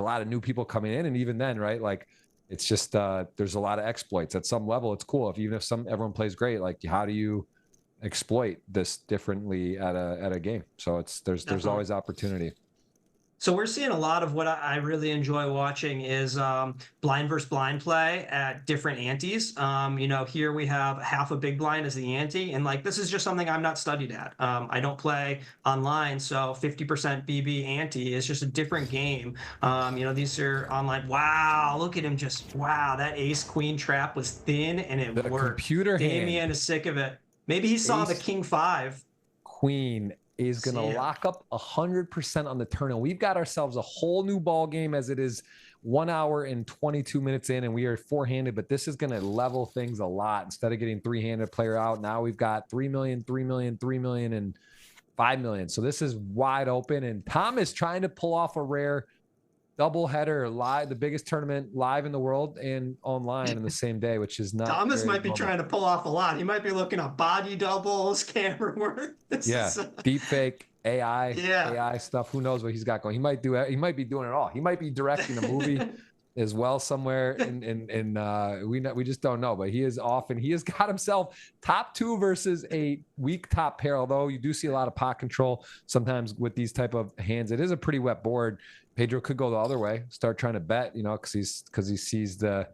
[SPEAKER 1] lot of new people coming in, and even then, right, like it's just there's a lot of exploits at some level. It's cool if even if everyone plays great, like how do you exploit this differently at a game? So there's
[SPEAKER 2] Definitely.
[SPEAKER 1] always opportunity.
[SPEAKER 2] So we're seeing a lot of what I really enjoy watching is blind versus blind play at different antes. Here we have half a big blind as the ante, and like this is just something I'm not studied at. I don't play online, so 50% BB ante is just a different game. These are online. Wow, look at him just wow. That ace queen trap was thin and it
[SPEAKER 1] The
[SPEAKER 2] worked.
[SPEAKER 1] computer
[SPEAKER 2] Damian
[SPEAKER 1] hand
[SPEAKER 2] is sick of it. Maybe he saw the
[SPEAKER 1] ace
[SPEAKER 2] king five.
[SPEAKER 1] queen is going to
[SPEAKER 2] See ya.
[SPEAKER 1] lock up 100% on the turn. And we've got ourselves a whole new ball game as it is 1 hour and 22 minutes in, and we are four-handed, but this is going to level things a lot. Instead of getting three-handed player out, now we've got 3 million, 3 million, 3 million, and 5 million. So this is wide open, and Tom is trying to pull off a rare doubleheader live, the biggest tournament live in the world and online in the same day, which is not
[SPEAKER 2] Thomas
[SPEAKER 1] very
[SPEAKER 2] might be
[SPEAKER 1] normal.
[SPEAKER 2] trying to pull off a lot. He might be looking at body doubles, camera work.
[SPEAKER 1] Yeah, deep fake AI,
[SPEAKER 2] Yeah.
[SPEAKER 1] AI stuff. Who knows what he's got going? He might be doing it all. He might be directing a movie as well somewhere. We just don't know. But he is off, and he has got himself top two versus a weak top pair. Although you do see a lot of pot control sometimes with these type of hands. It is a pretty wet board. Pedro could go the other way, start trying to bet, because he sees the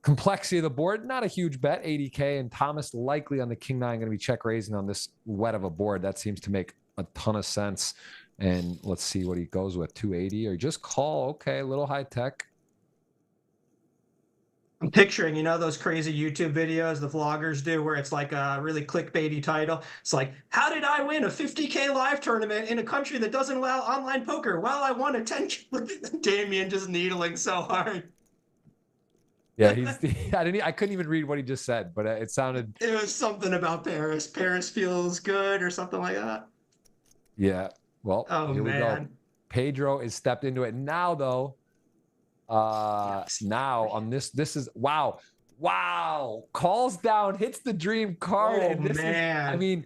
[SPEAKER 1] complexity of the board. Not a huge bet, 80K, and Thomas likely on the king nine going to be check raising on this wet of a board. That seems to make a ton of sense. And let's see what he goes with, 280 or just call. Okay, a little high tech.
[SPEAKER 2] I'm picturing, those crazy YouTube videos the vloggers do where it's like a really clickbaity title. It's like, how did I win a 50K live tournament in a country that doesn't allow online poker? Well, I won a 10K. Damian just needling so hard.
[SPEAKER 1] Yeah, I couldn't even read what he just said, but it sounded.
[SPEAKER 2] It was something about Paris. Paris feels good or something like that.
[SPEAKER 1] Yeah. Well,
[SPEAKER 2] Oh,
[SPEAKER 1] here we go.
[SPEAKER 2] man.
[SPEAKER 1] Pedro is stepped into it now, though. Now on this is wow, calls down, hits the dream card,
[SPEAKER 2] Oh,
[SPEAKER 1] and this
[SPEAKER 2] man.
[SPEAKER 1] is, I mean,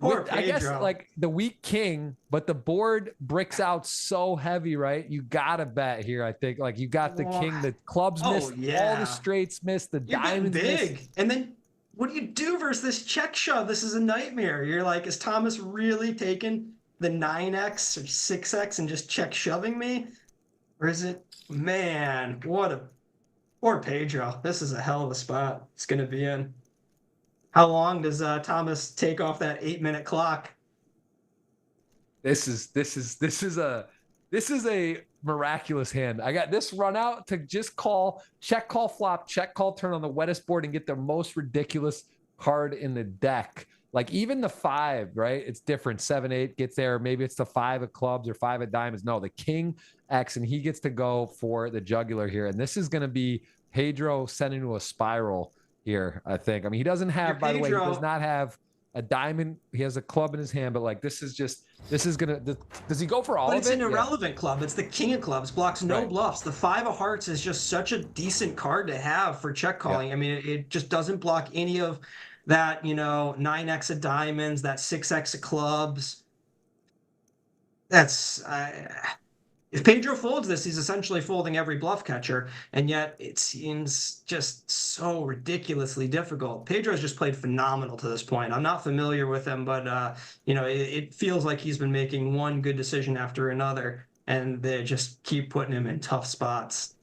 [SPEAKER 2] Poor
[SPEAKER 1] I guess
[SPEAKER 2] Pedro.
[SPEAKER 1] like the weak king, but the board bricks out so heavy, right? You gotta bet here. I think like you got the king, the clubs missed, all
[SPEAKER 2] yeah.
[SPEAKER 1] the straights missed, the
[SPEAKER 2] You're betting
[SPEAKER 1] diamonds
[SPEAKER 2] big.
[SPEAKER 1] missed.
[SPEAKER 2] And then what do you do versus this check shove? This is a nightmare. You're like, is Thomas really taking the 9x or 6x and just check shoving me? Or is it, man, what a poor Pedro. This is a hell of a spot it's going to be in. How long does Thomas take off that 8-minute clock?
[SPEAKER 1] This is a This is a miraculous hand. I got this run out to just call, check, call, flop, check, call, turn on the wettest board and get the most ridiculous card in the deck. Like even the 5, right? It's different. 7, 8 gets there. Maybe it's the 5 of clubs or 5 of diamonds. No, the king X, and he gets to go for the jugular here. And this is going to be Pedro sent into a spiral here, I think. I mean, he doesn't have, by the way, he does not have a diamond. He has a club in his hand, but like this is gonna. Does he go for all of it?
[SPEAKER 2] It's an irrelevant club. It's the king of clubs, blocks no bluffs. The 5 of hearts is just such a decent card to have for check calling. I mean, it just doesn't block any of that, 9x of diamonds, that 6x of clubs. That's if Pedro folds this, he's essentially folding every bluff catcher, and yet it seems just so ridiculously difficult. Pedro's just played phenomenal to this point. I'm not familiar with him, but it feels like he's been making one good decision after another, and they just keep putting him in tough spots.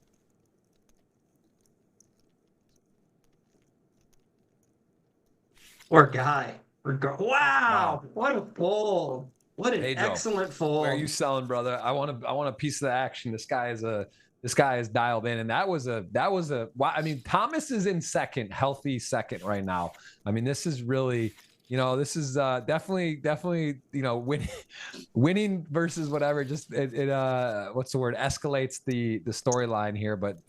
[SPEAKER 2] Poor guy. Wow, what a fold. What an
[SPEAKER 1] Pedro,
[SPEAKER 2] excellent fold.
[SPEAKER 1] Where are you selling, brother? I want a piece of the action. This guy is dialed in, and that was a I mean, Thomas is in second, healthy second right now. I mean, this is really, this is definitely winning versus whatever. Just what's the word? Escalates the storyline here. But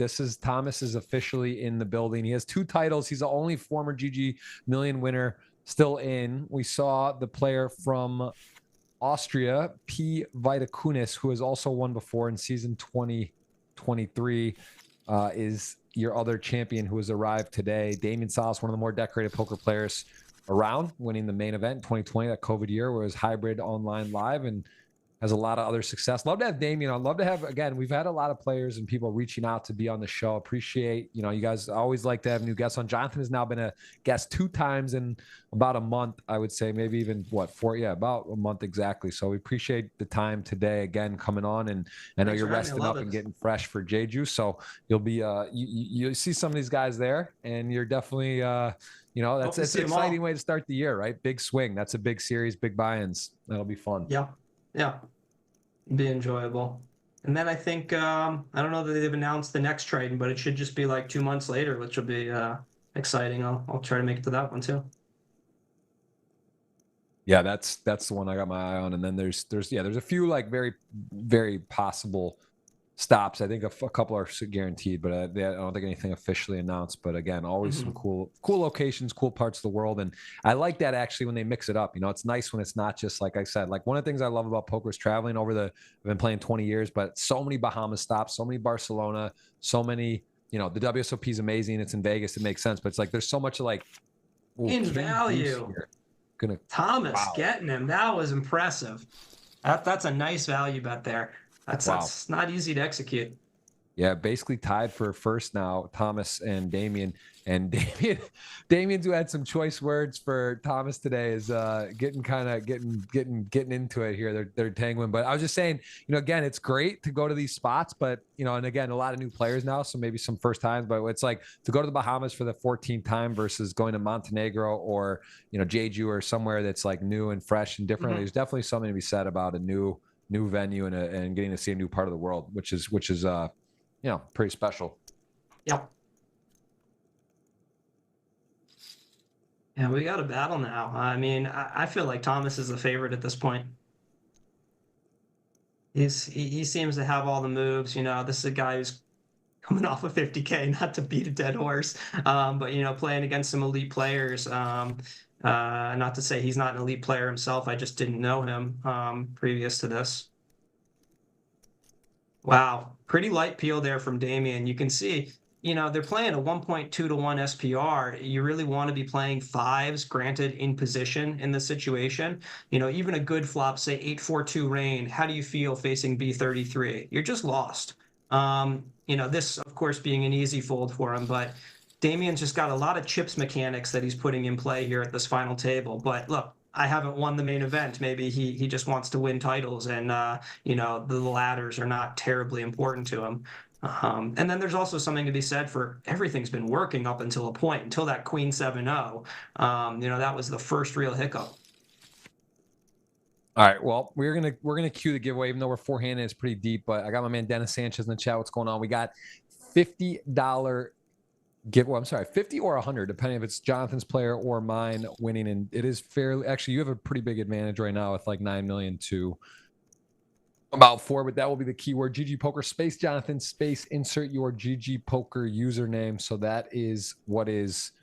[SPEAKER 1] Thomas is officially in the building. He has 2 titles. He's the only former GGMillion winner still in. We saw the player from Austria, P. Vitakunis, who has also won before in season 2023, is your other champion who has arrived today. Damian Salas, one of the more decorated poker players around, winning the main event in 2020, that COVID year, where it was hybrid online live, and has a lot of other success. Love to have Damian on. Love to have, again, we've had a lot of players and people reaching out to be on the show. Appreciate, you guys always like to have new guests on. Jonathan has now been a guest 2 times in about a month, I would say, maybe even about a month exactly. So we appreciate the time today again coming on, and I know you're resting up and getting fresh for Jeju. So you'll be you'll see some of these guys there, and you're definitely that's an exciting way to start the year, right? Big swing. That's a big series, big buy-ins. That'll be fun.
[SPEAKER 2] Yeah, be enjoyable. And then I think I don't know that they've announced the next trade, but it should just be like 2 months later, which will be exciting. I'll try to make it to that one too.
[SPEAKER 1] Yeah, that's the one I got my eye on. And then there's a few like very, very possible stops. I think a couple are guaranteed, but I don't think anything officially announced. But again, always some cool locations, cool parts of the world. And I like that actually when they mix it up. It's nice when it's not just, like I said, like one of the things I love about poker is traveling I've been playing 20 years, but so many Bahamas stops, so many Barcelona, so many, the WSOP is amazing. It's in Vegas. It makes sense. But it's like, there's so much like
[SPEAKER 2] in value. Thomas getting him. That was impressive. That's a nice value bet there. That's not easy to execute.
[SPEAKER 1] Yeah, basically tied for first now, Thomas and Damian. And Damian, who had some choice words for Thomas today, is getting into it here. They're tangling. But I was just saying, again, it's great to go to these spots, but and again, a lot of new players now, so maybe some first times. But it's like to go to the Bahamas for the 14th time versus going to Montenegro or Jeju or somewhere that's like new and fresh and different. There's definitely something to be said about a new venue and getting to see a new part of the world, which is pretty special.
[SPEAKER 2] Yep. Yeah, we got a battle now. I mean, I feel like Thomas is the favorite at this point. He seems to have all the moves. This is a guy who's coming off of 50K, not to beat a dead horse, but playing against some elite players. Not to say he's not an elite player himself. I just didn't know him previous to this. Wow, pretty light peel there from Damian. You can see, they're playing a 1.2 to 1 SPR. You really want to be playing 5s, granted, in position in this situation. Even a good flop, say 8-4-2 rain. How do you feel facing B33? You're just lost. This, of course, being an easy fold for him, but Damian's just got a lot of chips mechanics that he's putting in play here at this final table. But look, I haven't won the main event. Maybe he just wants to win titles, and the ladders are not terribly important to him. And then there's also something to be said for everything's been working up until a point, until that Queen 7-0. That was the first real hiccup.
[SPEAKER 1] All right. Well, we're gonna cue the giveaway, even though we're forehanded. It's pretty deep, but I got my man Dennis Sanchez in the chat. What's going on? We got $50 giveaway. I'm sorry, 50 or 100, depending if it's Jonathan's player or mine winning. And it is fairly. Actually, you have a pretty big advantage right now with like 9 million to about 4, but that will be the keyword GG Poker space Jonathan space insert your GG Poker username. So that is what is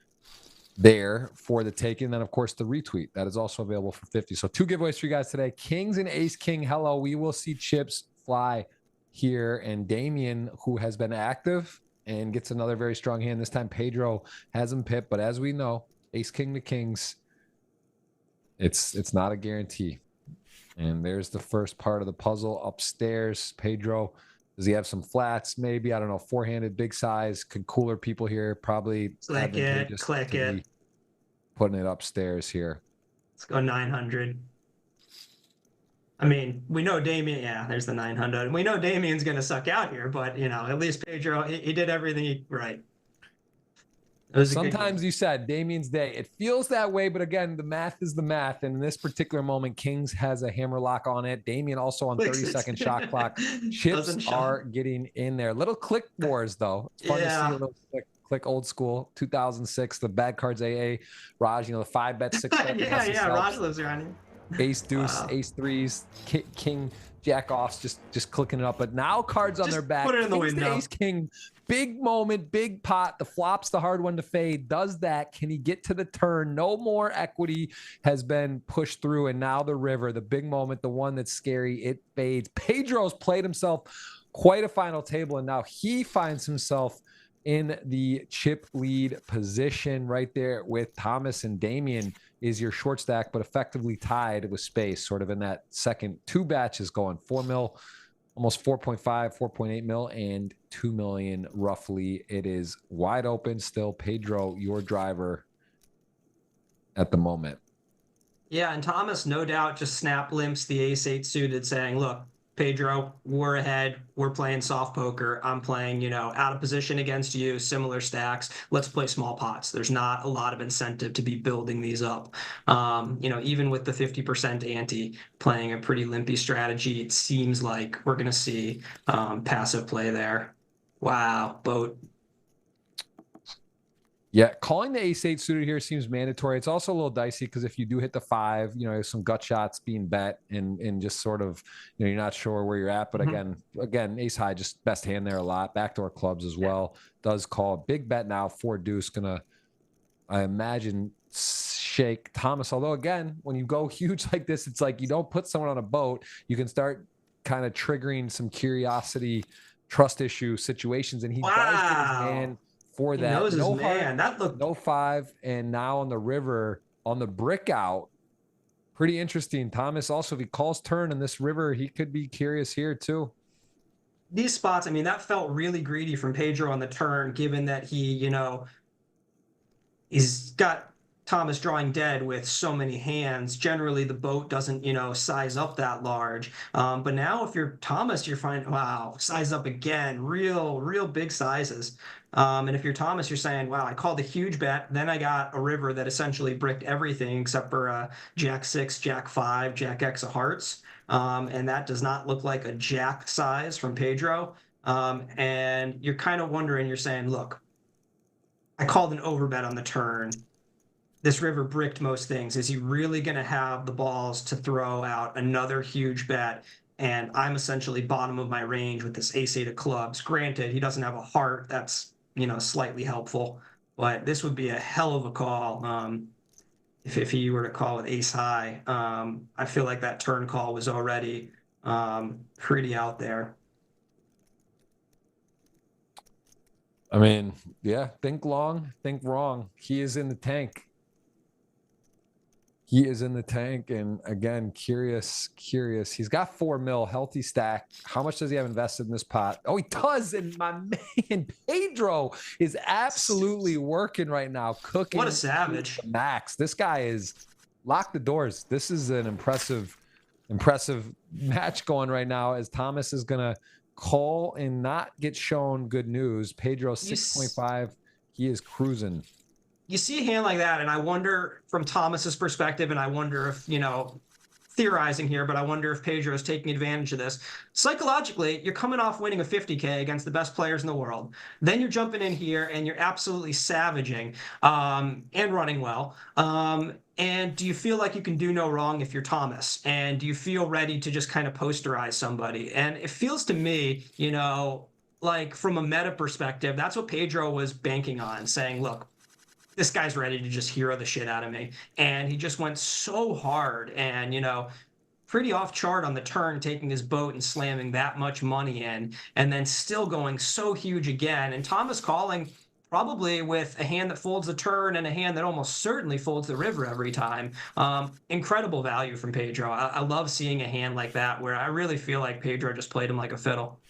[SPEAKER 1] there for the taking. Then, of course, the retweet that is also available for 50. So 2 giveaways for you guys today. Kings and Ace King. Hello. We will see chips fly here. And Damian, who has been active and gets another very strong hand. This time, Pedro has him pipped. But as we know, Ace King to Kings, it's not a guarantee. And there's the first part of the puzzle upstairs. Pedro, does he have some flats? Maybe. I don't know. Four-handed, big size, could cooler people here. Probably
[SPEAKER 2] Click it, click it.
[SPEAKER 1] Putting it upstairs here.
[SPEAKER 2] Let's go 900. I mean, we know Damian. Yeah, there's the 900. We know Damian's going to suck out here, but, you know, at least Pedro, he did everything right.
[SPEAKER 1] Sometimes you said Damian's day. It feels that way, but again, the math is the math. And in this particular moment, Kings has a hammer lock on it. Damian also on 30-second shot clock. Chips are getting in there. Little click wars, though. It's fun to see a little click old school. 2006, the bad cards AA. Raj, you know, the 5-bet, 6-bet.
[SPEAKER 2] yeah, Raj lives around here.
[SPEAKER 1] Ace deuce, ace threes, king jack offs, just clicking it up. But now cards on their back.
[SPEAKER 2] Put it in the window.
[SPEAKER 1] Ace king, big moment, big pot. The flop's the hard one to fade. Does that? Can he get to the turn? No more equity has been pushed through. And now the river, the big moment, the one that's scary, it fades. Pedro's played himself quite a final table, and now he finds himself in the chip lead position right there with Thomas, and Damian is your short stack, but effectively tied with space, sort of in that second. 2 batches going 4 mil, almost 4.5, 4.8 mil, and 2 million roughly. It is wide open still. Pedro, your driver at the moment.
[SPEAKER 2] Yeah, and Thomas, no doubt, just snap limps the ace-8 suited, saying, look, Pedro, we're ahead. We're playing soft poker. I'm playing, you know, out of position against you, similar stacks. Let's play small pots. There's not a lot of incentive to be building these up. You know, even with the 50% ante, playing a pretty limpy strategy, it seems like we're going to see passive play there. Wow, boat.
[SPEAKER 1] Yeah, calling the ace-8 suited here seems mandatory. It's also a little dicey because if you do hit the 5, you know, there's some gut shots being bet and just sort of, you know, you're not sure where you're at. But again, ace high, just best hand there a lot. Backdoor clubs as well. Does call big bet now. 4 deuce gonna, I imagine, shake Thomas. Although again, when you go huge like this, it's like you don't put someone on a boat. You can start kind of triggering some curiosity, trust issue situations, and he does get his hand for that.
[SPEAKER 2] Knows no his man. That looked
[SPEAKER 1] no 5, and now on the river on the brick out. Pretty interesting. Thomas also, if he calls turn in this river, he could be curious here too.
[SPEAKER 2] These spots, I mean, that felt really greedy from Pedro on the turn, given that he, you know, he's got Thomas drawing dead with so many hands. Generally, the boat doesn't, you know, size up that large. But now if you're Thomas, you're finding, wow, size up again, real big sizes. And if you're Thomas, you're saying, wow, I called a huge bet. Then I got a river that essentially bricked everything except for Jack 6, Jack 5, Jack X of hearts. And that does not look like a Jack size from Pedro. And you're kind of wondering, you're saying, look, I called an overbet on the turn. This river bricked most things. Is he really going to have the balls to throw out another huge bet? And I'm essentially bottom of my range with this ace-8 of clubs. Granted, he doesn't have a heart. That's, you know, slightly helpful. But this would be a hell of a call if he were to call with ace high. I feel like that turn call was already pretty out there.
[SPEAKER 1] I mean, yeah, think long, think wrong. He is in the tank. He is in the tank, and again, curious. He's got 4 mil, healthy stack. How much does he have invested in this pot? Oh, he does, and my man Pedro is absolutely working right now, cooking.
[SPEAKER 2] What a savage.
[SPEAKER 1] Max. This guy is lock the doors. This is an impressive match going right now, as Thomas is gonna call and not get shown good news. Pedro 6.5. He is cruising.
[SPEAKER 2] You see a hand like that, and I wonder from Thomas's perspective, and I wonder if, you know, theorizing here, but I wonder if Pedro is taking advantage of this. Psychologically, you're coming off winning a 50K against the best players in the world. Then you're jumping in here and you're absolutely savaging and running well. And do you feel like you can do no wrong if you're Thomas? And do you feel ready to just kind of posterize somebody? And it feels to me, like from a meta perspective, that's what Pedro was banking on, saying, look, this guy's ready to just hero the shit out of me. And he just went so hard and, pretty off chart on the turn, taking his boat and slamming that much money in, and then still going so huge again. And Thomas calling probably with a hand that folds the turn and a hand that almost certainly folds the river every time. Incredible value from Pedro. I love seeing a hand like that where I really feel like Pedro just played him like a fiddle.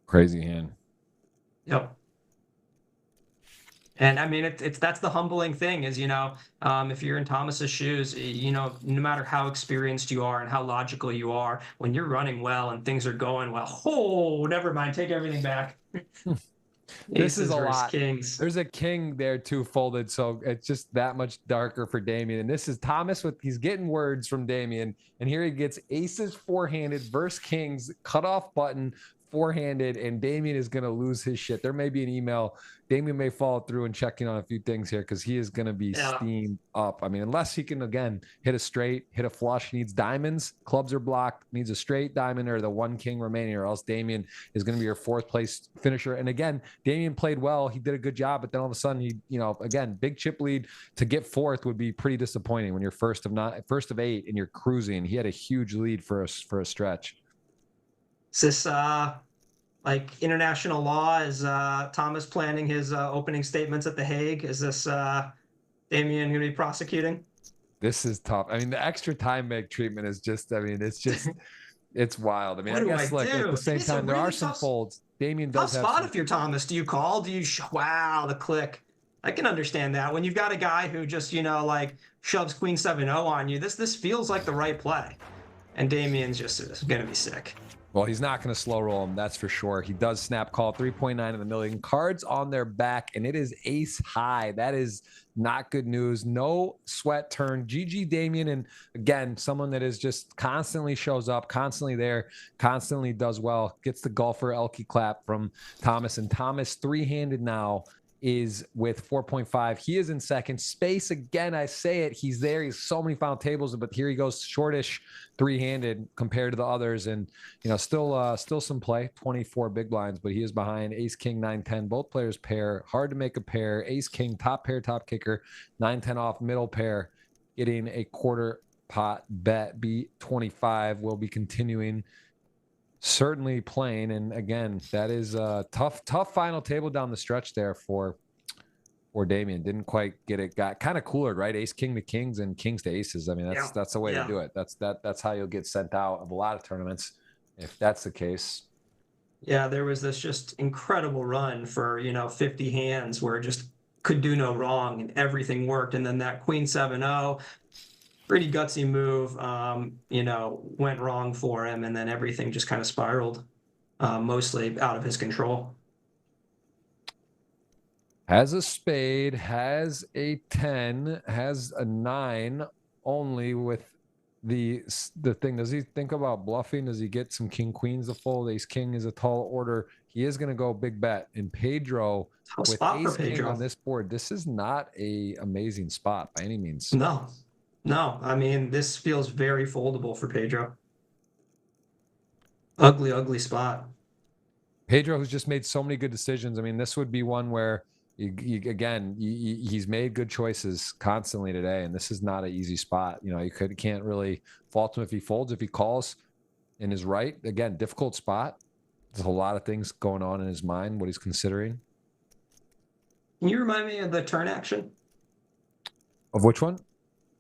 [SPEAKER 1] Crazy hand.
[SPEAKER 2] Yep. And I mean, that's the humbling thing is, if you're in Thomas's shoes, no matter how experienced you are and how logical you are, when you're running well and things are going well, oh, never mind, take everything back.
[SPEAKER 1] This is a lot.
[SPEAKER 2] Kings.
[SPEAKER 1] There's a king there too folded, so it's just that much darker for Damian. And this is Thomas he's getting words from Damian, and here he gets aces four-handed versus kings, cutoff button, four-handed, and Damian is going to lose his shit. There may be an email. Damian may follow through and check in on a few things here because he is going to be steamed up. I mean, unless he can, again, hit a straight, hit a flush, he needs diamonds, clubs are blocked, needs a straight diamond or the one king remaining, or else Damian is going to be your fourth place finisher. And again, Damian played well. He did a good job, but then all of a sudden, again, big chip lead to get fourth would be pretty disappointing when you're first of 8 and you're cruising. He had a huge lead for a stretch.
[SPEAKER 2] Is this like international law? Is Thomas planning his opening statements at The Hague? Is this Damian going to be prosecuting?
[SPEAKER 1] This is tough. I mean, the extra time make treatment is just, it's wild. I mean, I guess like at the same time, there are some folds. Damian does have
[SPEAKER 2] spot if you're Thomas. Do you call? Do you wow, the click? I can understand that. When you've got a guy who just, like shoves Queen 7-0 on you, this feels like the right play. And Damian's just going to be sick.
[SPEAKER 1] Well, he's not going to slow roll him, that's for sure. He does snap call 3.9 of the million cards on their back, and it is ace high. That is not good news. No sweat turn. GG Damian, and again, someone that is just constantly shows up, constantly there, constantly does well. Gets the golfer Elke clap from Thomas, and Thomas three-handed now is with 4.5. He is in second. Space, again, I say it, he's there. He's so many final tables, but here he goes shortish three-handed compared to the others. And, still some play, 24 big blinds, but he is behind ace, king, 9-10. Both players pair. Hard to make a pair. Ace, king, top pair, top kicker. 9-10 off, middle pair. Getting a quarter pot bet. B25 will be continuing. Certainly playing, and again, that is a tough final table down the stretch there for Damian. Didn't quite get it. Got kind of cooler, right? Ace king to kings and kings to aces. I mean, that's the way to do it. That's how you'll get sent out of a lot of tournaments if that's the case.
[SPEAKER 2] Yeah, there was this just incredible run for 50 hands where it just could do no wrong and everything worked, and then that Queen 7-0. Pretty gutsy move, went wrong for him, and then everything just kind of spiraled, mostly out of his control.
[SPEAKER 1] Has a spade, has a 10, has a 9 only with the thing. Does he think about bluffing? Does he get some king queens to fold? Ace king is a tall order. He is going to go big bet. And Pedro with ace king on this board, this is not a amazing spot by any means.
[SPEAKER 2] No, I mean, this feels very foldable for Pedro. Ugly spot.
[SPEAKER 1] Pedro, who's just made so many good decisions. I mean, this would be one where, he's made good choices constantly today, and this is not an easy spot. You can't really fault him if he folds. If he calls and is right, again, difficult spot. There's a lot of things going on in his mind, what he's considering.
[SPEAKER 2] Can you remind me of the turn action?
[SPEAKER 1] Of which one?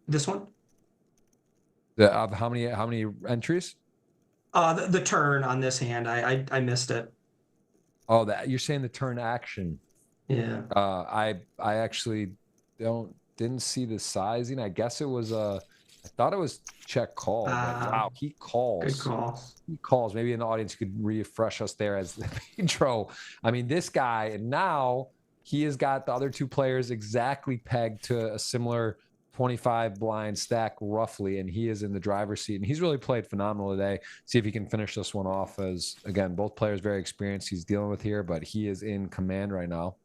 [SPEAKER 2] This one?
[SPEAKER 1] Of how many entries?
[SPEAKER 2] The turn on this hand. I missed it.
[SPEAKER 1] Oh, that you're saying the turn action.
[SPEAKER 2] Yeah.
[SPEAKER 1] I actually didn't see the sizing. I guess it was I thought it was check call. Wow, he calls.
[SPEAKER 2] Good call.
[SPEAKER 1] He calls. Maybe in the audience could refresh us there as Pedro. I mean, this guy, and now he has got the other two players exactly pegged to a similar 25 blind stack roughly, and he is in the driver's seat, and he's really played phenomenal today. See if he can finish this one off, as again, both players very experienced he's dealing with here, but he is in command right now.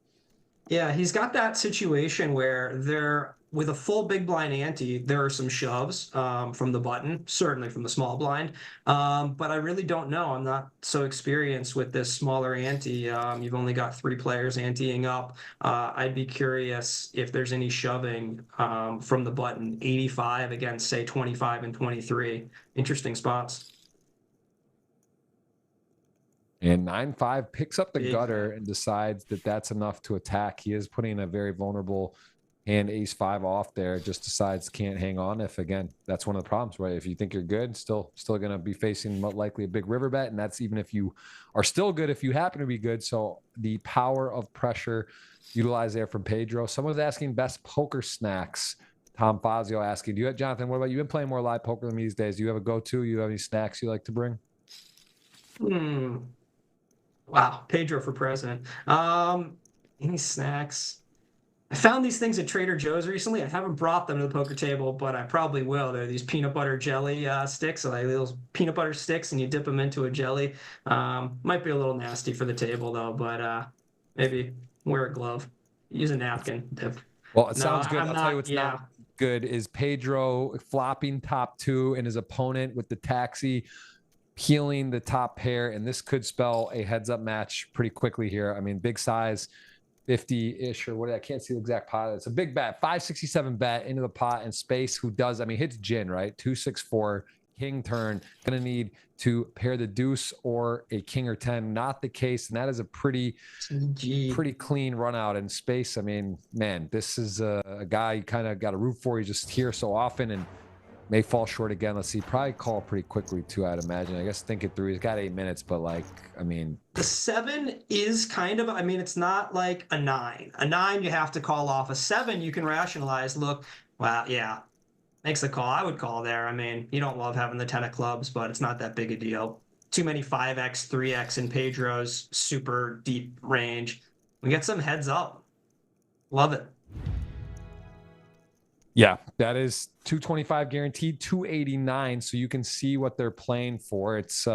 [SPEAKER 2] Yeah, he's got that situation where there, with a full big blind ante, there are some shoves from the button, certainly from the small blind. But I really don't know. I'm not so experienced with this smaller ante. You've only got 3 players anteing up. I'd be curious if there's any shoving from the button. 85 against, say, 25 and 23. Interesting spots.
[SPEAKER 1] And 9-5 picks up the
[SPEAKER 2] Big
[SPEAKER 1] gutter
[SPEAKER 2] bet.
[SPEAKER 1] and decides that that's enough to attack. He is putting a very vulnerable hand ace-5 off there. Just decides can't hang on. If again, that's one of the problems, right? If you think you're good, still going to be facing likely a big river bet, and that's even if you are still good. If you happen to be good, so the power of pressure utilized there from Pedro. Someone's asking best poker snacks. Tom Fazio asking, do you have, Jonathan? What about you? Been playing more live poker than these days? Do you have a go-to? You have any snacks you like to bring?
[SPEAKER 2] Wow, Pedro for president. Any snacks? I found these things at Trader Joe's recently. I haven't brought them to the poker table, but I probably will. They're these peanut butter jelly sticks, so like those peanut butter sticks, and you dip them into a jelly. Might be a little nasty for the table though, but maybe wear a glove, use a napkin, dip.
[SPEAKER 1] Well, it
[SPEAKER 2] No,
[SPEAKER 1] sounds good.
[SPEAKER 2] I'm
[SPEAKER 1] I'll
[SPEAKER 2] not.
[SPEAKER 1] tell you what's
[SPEAKER 2] Yeah,
[SPEAKER 1] not good is Pedro flopping top 2 and his opponent with the taxi peeling the top pair, and this could spell a heads-up match pretty quickly here. I mean, big size, 50-ish or what, I can't see the exact pot. It's a big bet, 567 bet into the pot, and Space, who does, I mean, hits gin, right? 264, king turn, gonna need to pair the deuce or a king or 10. Not the case, and that is a pretty clean run out. And Space, I mean, man, this is a guy you kind of got to root for. He's just here so often and may fall short again. Let's see, probably call pretty quickly too, I'd imagine. I guess think it through. He's got 8 minutes, but like, I mean,
[SPEAKER 2] the 7 is kind of. I mean, it's not like a 9. A 9 you have to call off. A 7 you can rationalize. Look, well, yeah, makes the call. I would call there. I mean, you don't love having the 10 of clubs, but it's not that big a deal. Too many 5x, 3x in Pedro's super deep range. We get some heads up. Love it.
[SPEAKER 1] yeah, that is 225 guaranteed, 289. So you can see what they're playing for. It's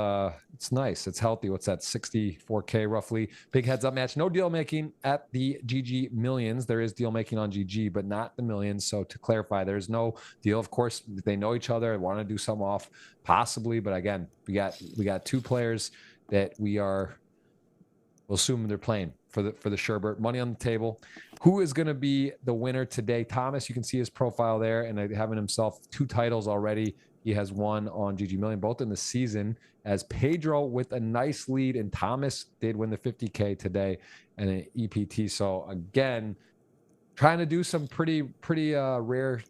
[SPEAKER 1] nice. It's healthy. What's that? 64K roughly. Big heads up match. No deal making at the GG Millions. There is deal making on GG, but not the Millions. So to clarify, there's no deal. Of course, they know each other. Want to do some off possibly, but again, we got 2 players that we'll assume they're playing for the Sherbert. Money on the table. Who is going to be the winner today? Thomas, you can see his profile there, and having himself 2 titles already. He has 1 on GG Million, both in the season, as Pedro with a nice lead, and Thomas did win the 50K today and an EPT. So again, trying to do some pretty rare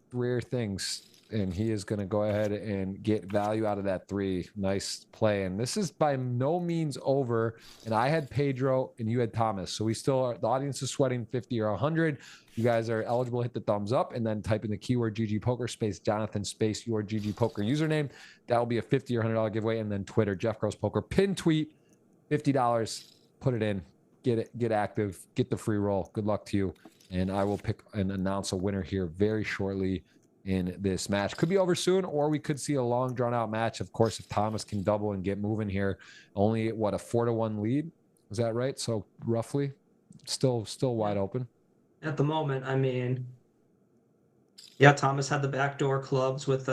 [SPEAKER 1] things, and he is going to go ahead and get value out of that 3. Nice play. And this is by no means over. And I had Pedro and you had Thomas. So we still are, the audience is sweating 50 or 100. You guys are eligible to hit the thumbs up and then type in the keyword GGPoker space Jonathan space your GGPoker username. That will be a $50 or $100 giveaway. And then Twitter, Jeff Gross Poker, pin tweet, $50. Put it in, get active, get the free roll. Good luck to you. And I will pick and announce a winner here very shortly in this match. Could be over soon, or we could see a long drawn out match. Of course, if Thomas can double and get moving here, only what, a 4-1 lead. Is that right? So roughly still wide open
[SPEAKER 2] At the moment. I mean, yeah, Thomas had the backdoor clubs with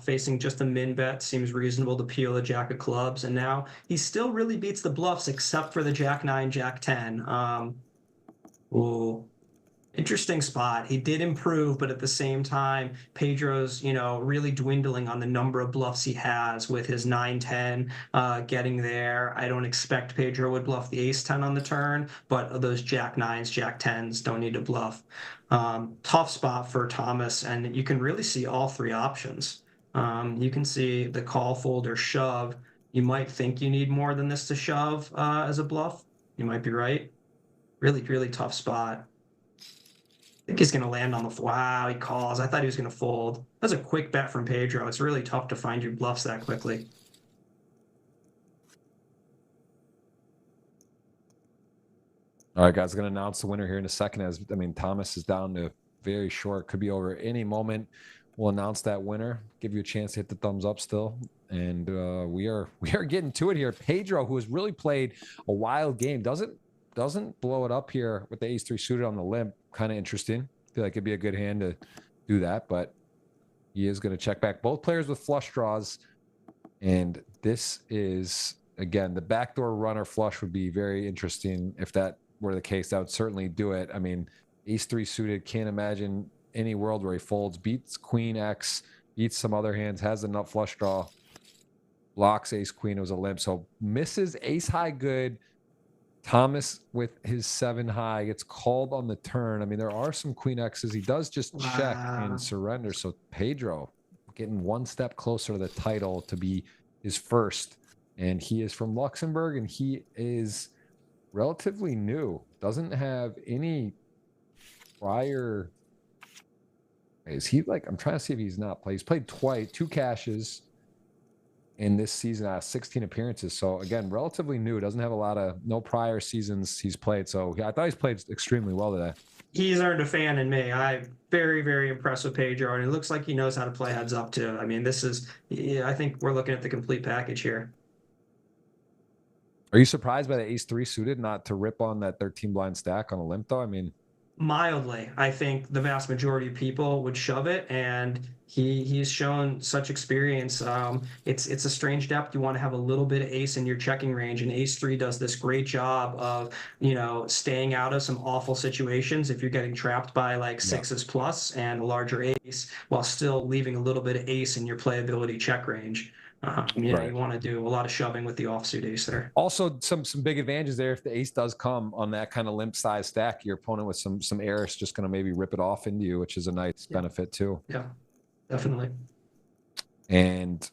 [SPEAKER 2] facing just a min bet. Seems reasonable to peel the jack of clubs. And now he still really beats the bluffs except for the jack 9, jack 10. Ooh. Interesting spot. He did improve, but at the same time, Pedro's, really dwindling on the number of bluffs he has with his 9-10 getting there. I don't expect Pedro would bluff the ace-10 on the turn, but those jack-9s, jack-10s don't need to bluff. Tough spot for Thomas, and you can really see all 3 options. You can see the call, fold, or shove. You might think you need more than this to shove as a bluff. You might be right. Really, really tough spot. I think he's going to land on the. Wow, he calls. I thought he was going to fold. That's a quick bet from Pedro. It's really tough to find your bluffs that quickly.
[SPEAKER 1] All right, guys, going to announce the winner here in a second. Thomas is down to very short. Could be over any moment. We'll announce that winner, give you a chance to hit the thumbs up still. And we are getting to it here. Pedro, who has really played a wild game, doesn't blow it up here with the ace-3 suited on the limp. Kind of interesting. Feel like it'd be a good hand to do that, but he is going to check back. Both players with flush draws, and this is, again, the backdoor runner flush would be very interesting. If that were the case, that would certainly do it. I mean, ace-3 suited, can't imagine any world where he folds, beats queen X, beats some other hands, has a nut flush draw, blocks ace queen. It was a limp, so misses ace high good. Thomas with his 7 high gets called on the turn. I mean, there are some queen X's. He does just check and surrender. So Pedro getting one step closer to the title to be his first, and he is from Luxembourg, and he is relatively new. Doesn't have any prior. Is he like, I'm trying to see if he's not played. He's played twice, 2 cashes in this season out of 16 appearances. So again, relatively new. Doesn't have a lot of, no prior seasons he's played. So I thought he's played extremely well today.
[SPEAKER 2] He's earned a fan in me. I'm very, very impressed with Pedro, and it looks like he knows how to play heads up too. I mean, this is, I think we're looking at the complete package here.
[SPEAKER 1] Are you surprised by the ace-3 suited not to rip on that 13 blind stack on a limp though? I mean,
[SPEAKER 2] mildly. I think the vast majority of people would shove it, and he's shown such experience. It's a strange depth. You want to have a little bit of ace in your checking range, and ace-3 does this great job of, you know, staying out of some awful situations if you're getting trapped by like sixes plus and a larger ace, while still leaving a little bit of ace in your playability check range. You know, you want to do a lot of shoving with the offsuit ace there.
[SPEAKER 1] Also, some big advantages there. If the ace does come on that kind of limp size stack, your opponent with some air is just going to maybe rip it off into you, which is a nice benefit too.
[SPEAKER 2] Yeah, definitely.
[SPEAKER 1] And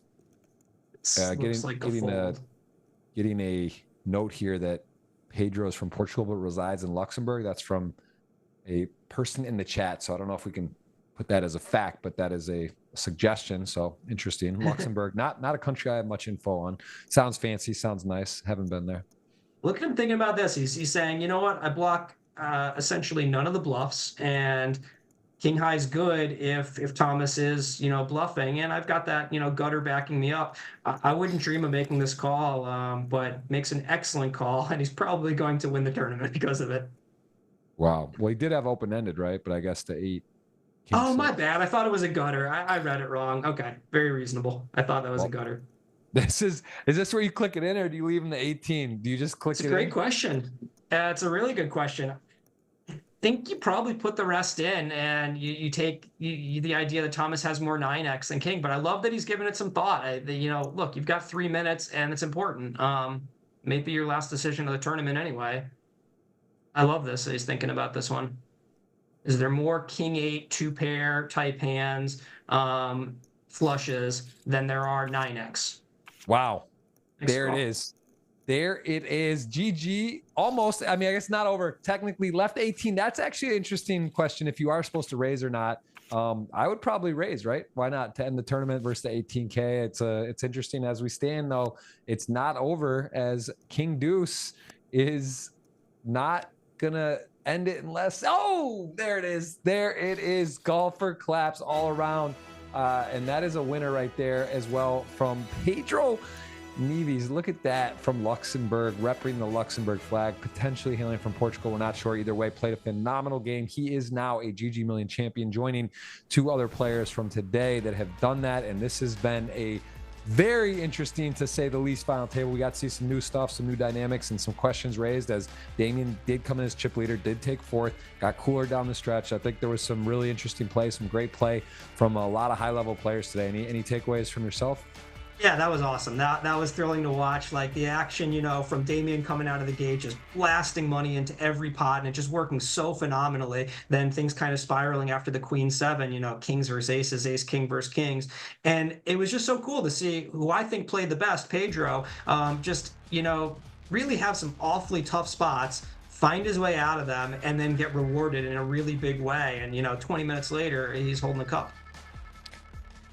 [SPEAKER 2] getting
[SPEAKER 1] a note here that Pedro is from Portugal but resides in Luxembourg. That's from a person in the chat, so I don't know if we can put that as a fact, but that is a suggestion. So interesting. Luxembourg, not a country I have much info on. Sounds fancy, sounds nice. Haven't been there.
[SPEAKER 2] Look at him thinking about this. He's saying, you know what? I block essentially none of the bluffs, and king high is good if Thomas is, you know, bluffing, and I've got that, you know, gutter backing me up. I wouldn't dream of making this call, but makes an excellent call, and he's probably going to win the tournament because of it.
[SPEAKER 1] Wow. Well, he did have open-ended, right? But I guess the 8.
[SPEAKER 2] Oh, my bad. I thought it was a gutter. I read it wrong. Okay. Very reasonable. I thought that was a gutter.
[SPEAKER 1] Is this where you click it in, or do you leave him the 18? Do you just click it in?
[SPEAKER 2] It's a great question. It's a really good question. I think you probably put the rest in, and you take the idea that Thomas has more 9x than king, but I love that he's given it some thought. You know, look, you've got 3 minutes, and it's important. Maybe your last decision of the tournament anyway. I love this. He's thinking about this one. Is there more king 8 2-pair type hands, flushes, than there are 9x?
[SPEAKER 1] Wow. There it is. There it is. GG almost. I mean, I guess not over. Technically left 18. That's actually an interesting question if you are supposed to raise or not. I would probably raise, right? Why not, to end the tournament versus the 18K? It's interesting as we stand, though. It's not over, as king deuce is not gonna end it unless, oh, there it is. There it is. Golfer claps all around. And that is a winner right there as well from Pedro Neves. Look at that, from Luxembourg, repping the Luxembourg flag, potentially hailing from Portugal. We're not sure either way. Played a phenomenal game. He is now a GG Million champion, joining 2 other players from today that have done that. And this has been a very interesting, to say the least, final table. We got to see some new stuff, some new dynamics, and some questions raised, as Damian did come in as chip leader, did take 4th, got cooler down the stretch. I think there was some really interesting play, some great play from a lot of high-level players today. Any takeaways from yourself?
[SPEAKER 2] Yeah, that was awesome. That was thrilling to watch. Like the action, you know, from Damian coming out of the gate, just blasting money into every pot, and it just working so phenomenally. Then things kind of spiraling after the queen 7, you know, kings versus aces, ace king versus kings. And it was just so cool to see who I think played the best, Pedro, just, you know, really have some awfully tough spots, find his way out of them, and then get rewarded in a really big way. And, you know, 20 minutes later, he's holding the cup.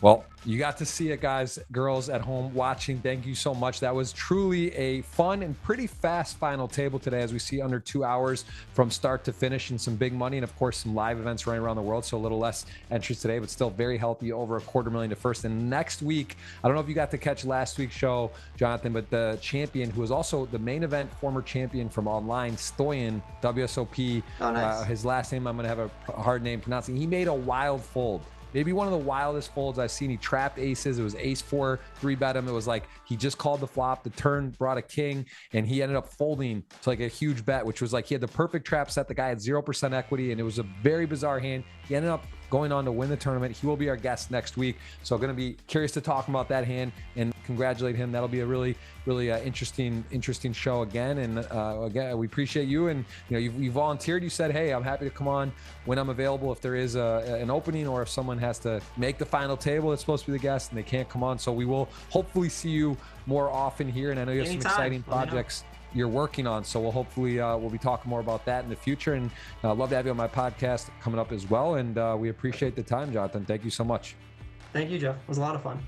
[SPEAKER 1] Well, you got to see it, guys, girls at home watching. Thank you so much. That was truly a fun and pretty fast final table today, as we see under 2 hours from start to finish, and some big money, and of course some live events running around the world. So a little less entries today, but still very healthy, over $250,000 to first. And next week, I don't know if you got to catch last week's show, Jonathan, but the champion, who was also the main event former champion from online, Stoyan, WSOP,
[SPEAKER 2] Oh, nice.
[SPEAKER 1] his last name I'm going to have a hard name pronouncing. He made a wild fold. Maybe one of the wildest folds I've seen. He trapped aces. It was ace 4, 3-bet him. It was like he just called the flop. The turn brought a king, and he ended up folding to like a huge bet, which was like he had the perfect trap set. The guy had 0% equity, and it was a very bizarre hand. He ended up going on to win the tournament. He will be our guest next week. So going to be curious to talk about that hand and congratulate him. That'll be a really interesting show again. And again, we appreciate you. And you volunteered. You said, hey, I'm happy to come on when I'm available if there is an opening, or if someone has to make the final table that's supposed to be the guest and they can't come on. So we will hopefully see you more often here. And I know you have some exciting projects you're working on, so we'll hopefully we'll be talking more about that in the future. And love to have you on my podcast coming up as well. And we appreciate the time, Jonathan. Thank you so much.
[SPEAKER 2] Thank you, Jeff. It was a lot of fun.